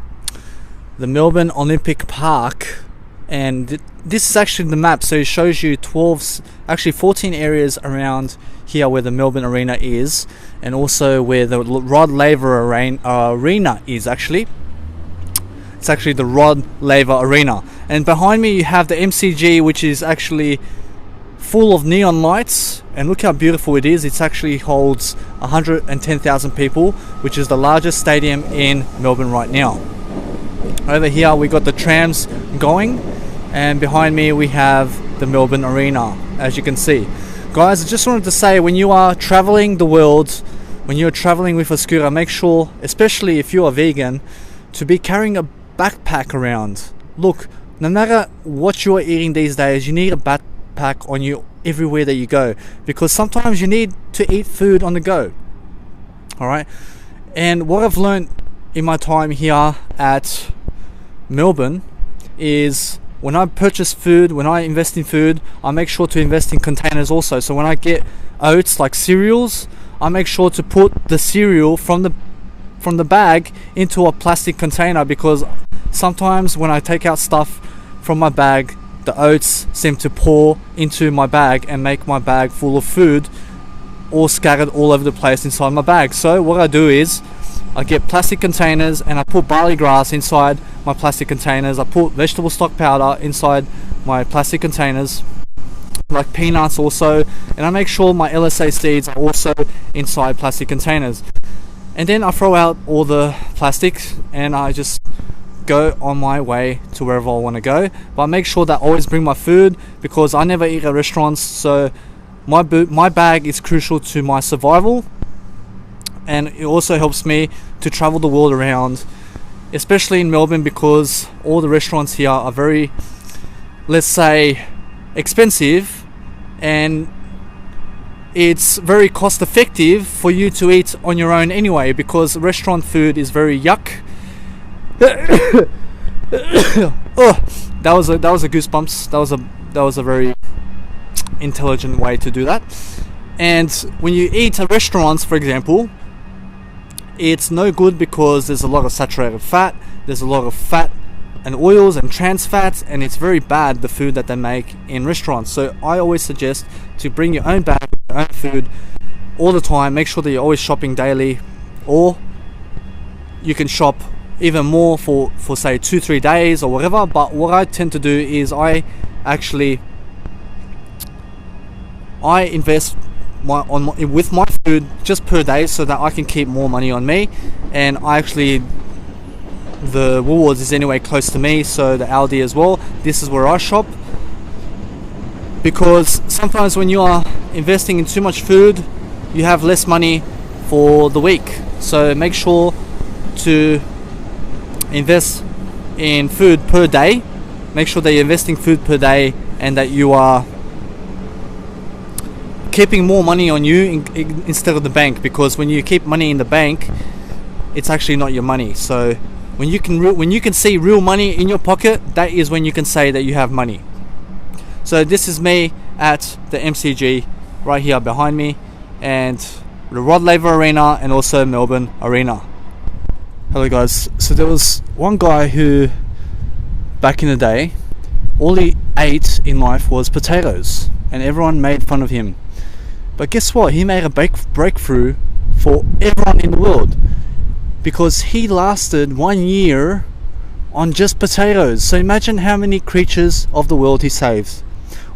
the Melbourne Olympic Park, and this is actually the map. So it shows you 14 areas around here where the Melbourne Arena is, and also where the Rod Laver Arena is actually. It's actually the Rod Laver Arena. And behind me you have the MCG, which is actually full of neon lights, and look how beautiful it is. It actually holds 110,000 people, which is the largest stadium in Melbourne right now. Over here we got the trams going, and behind me we have the Melbourne Arena, as you can see. Guys, I just wanted to say, when you are traveling the world, when you're traveling with a scooter, make sure, especially if you are vegan, to be carrying a backpack around. Look, no matter what you are eating these days, you need a backpack on you everywhere that you go, because sometimes you need to eat food on the go. Alright, and what I've learned in my time here at Melbourne is, when I purchase food, when I invest in food, I make sure to invest in containers also. So when I get oats like cereals, I make sure to put the cereal from the bag into a plastic container, because sometimes when I take out stuff from my bag, the oats seem to pour into my bag and make my bag full of food, all scattered all over the place inside my bag. So what I do is I get plastic containers and I put barley grass inside my plastic containers. I put vegetable stock powder inside my plastic containers, like peanuts also, and I make sure my LSA seeds are also inside plastic containers. And then I throw out all the plastics and I just go on my way to wherever I want to go. But I make sure that I always bring my food, because I never eat at restaurants, so my bag is crucial to my survival, and it also helps me to travel the world around, especially in Melbourne, because all the restaurants here are very, let's say, expensive, and it's very cost effective for you to eat on your own anyway, because restaurant food is very yuck. Oh, that was a goosebumps. That was a very intelligent way to do that. And when you eat at restaurants, for example, it's no good, because there's a lot of saturated fat, there's a lot of fat and oils and trans fats, and it's very bad, the food that they make in restaurants. So I always suggest to bring your own bag, your own food all the time. Make sure that you're always shopping daily, or you can shop even more for say 2-3 days or whatever. But what I tend to do is I invest with my food just per day, so that I can keep more money on me. And the Woolworths is anyway close to me, so the Aldi as well. This is where I shop, because sometimes when you are investing in too much food, you have less money for the week. So make sure to invest in food per day. Make sure that you're investing food per day, and that you are keeping more money on you instead of the bank, because when you keep money in the bank, it's actually not your money. So when you can see real money in your pocket, that is when you can say that you have money. So this is me at the MCG right here behind me, and the Rod Laver Arena and also Melbourne Arena. Hello guys, so there was one guy who, back in the day, all he ate in life was potatoes, and everyone made fun of him. But guess what? He made a breakthrough for everyone in the world, because he lasted 1 year on just potatoes. So imagine how many creatures of the world he saved.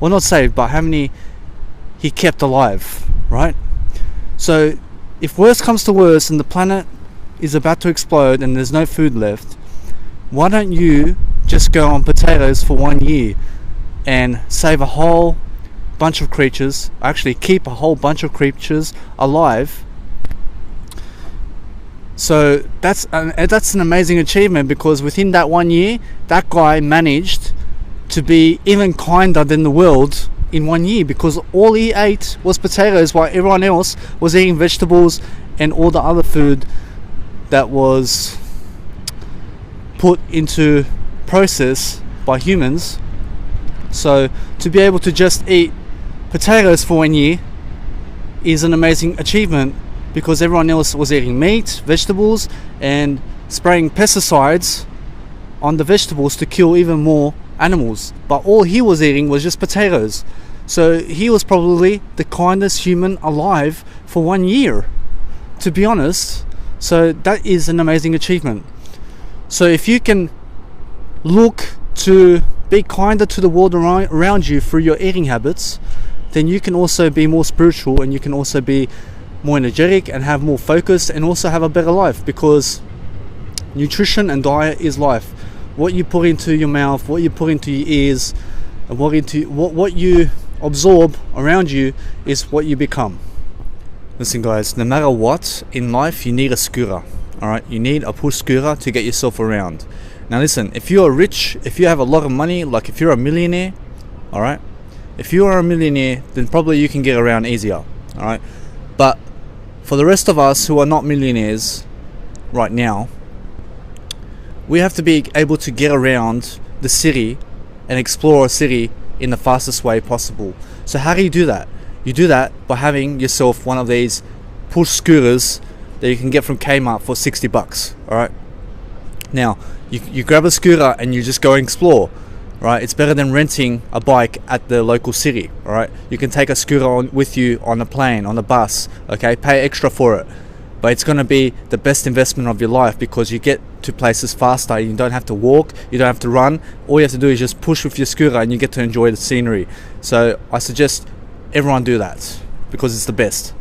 Well, not saved, but how many he kept alive, right? So if worse comes to worse and the planet is about to explode and there's no food left, why don't you just go on potatoes for 1 year and save a whole bunch of creatures, actually keep a whole bunch of creatures alive. So that's an amazing achievement, because within that 1 year, that guy managed to be even kinder than the world in 1 year, because all he ate was potatoes while everyone else was eating vegetables and all the other food that was put into process by humans. So to be able to just eat potatoes for 1 year is an amazing achievement, because everyone else was eating meat, vegetables, and spraying pesticides on the vegetables to kill even more animals. But all he was eating was just potatoes. So he was probably the kindest human alive for 1 year, to be honest. So that is an amazing achievement. So if you can look to be kinder to the world around you through your eating habits, then you can also be more spiritual, and you can also be more energetic and have more focus, and also have a better life, because nutrition and diet is life. What you put into your mouth, what you put into your ears, and what you absorb around you is what you become. Listen guys, no matter what in life, you need a scooter. Alright, you need a push scooter to get yourself around. Now listen, if you are rich, if you have a lot of money, like if you're a millionaire, alright, if you are a millionaire, then probably you can get around easier. Alright, but for the rest of us who are not millionaires right now, we have to be able to get around the city and explore a city in the fastest way possible. So how do you do that? You do that by having yourself one of these push scooters that you can get from Kmart for 60 bucks. Alright, now you grab a scooter and you just go and explore. Right, it's better than renting a bike at the local city. Alright, you can take a scooter with you on a plane, on a bus, okay, pay extra for it, but it's going to be the best investment of your life, because you get to places faster. You don't have to walk, you don't have to run. All you have to do is just push with your scooter and you get to enjoy the scenery. So I suggest everyone do that, because it's the best.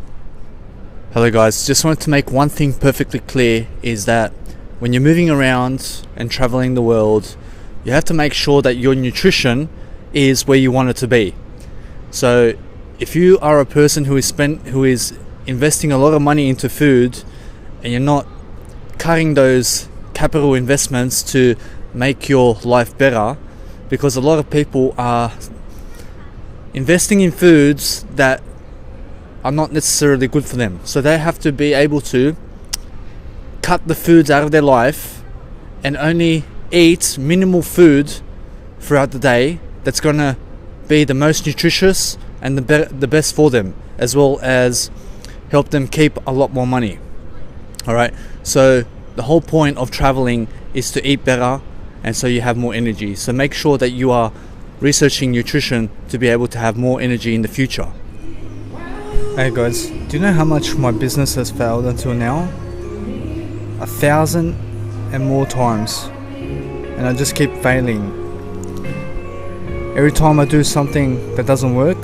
Hello guys, just wanted to make one thing perfectly clear, is that when you're moving around and traveling the world, you have to make sure that your nutrition is where you want it to be. So if you are a person who is investing a lot of money into food, and you're not cutting those capital investments to make your life better, because a lot of people are investing in foods that are not necessarily good for them. So they have to be able to cut the foods out of their life and only eat minimal food throughout the day that's going to be the most nutritious and the best for them, as well as help them keep a lot more money. Alright, so the whole point of traveling is to eat better, and so you have more energy. So make sure that you are researching nutrition to be able to have more energy in the future. Hey guys, do you know how much my business has failed until now? 1,000 and more times. And I just keep failing. Every time I do something that doesn't work,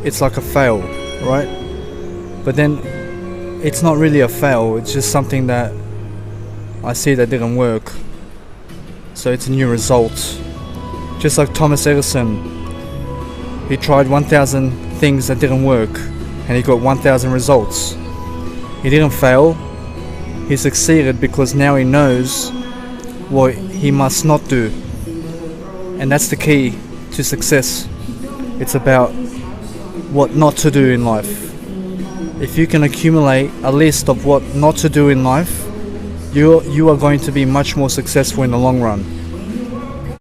it's like a fail, right? But then it's not really a fail, it's just something that I see that didn't work. So it's a new result. Just like Thomas Edison, he tried 1,000 things that didn't work, and he got 1,000 results. He didn't fail, he succeeded, because now he knows what he must not do. And that's the key to success. It's about what not to do in life. If you can accumulate a list of what not to do in life, you are going to be much more successful in the long run.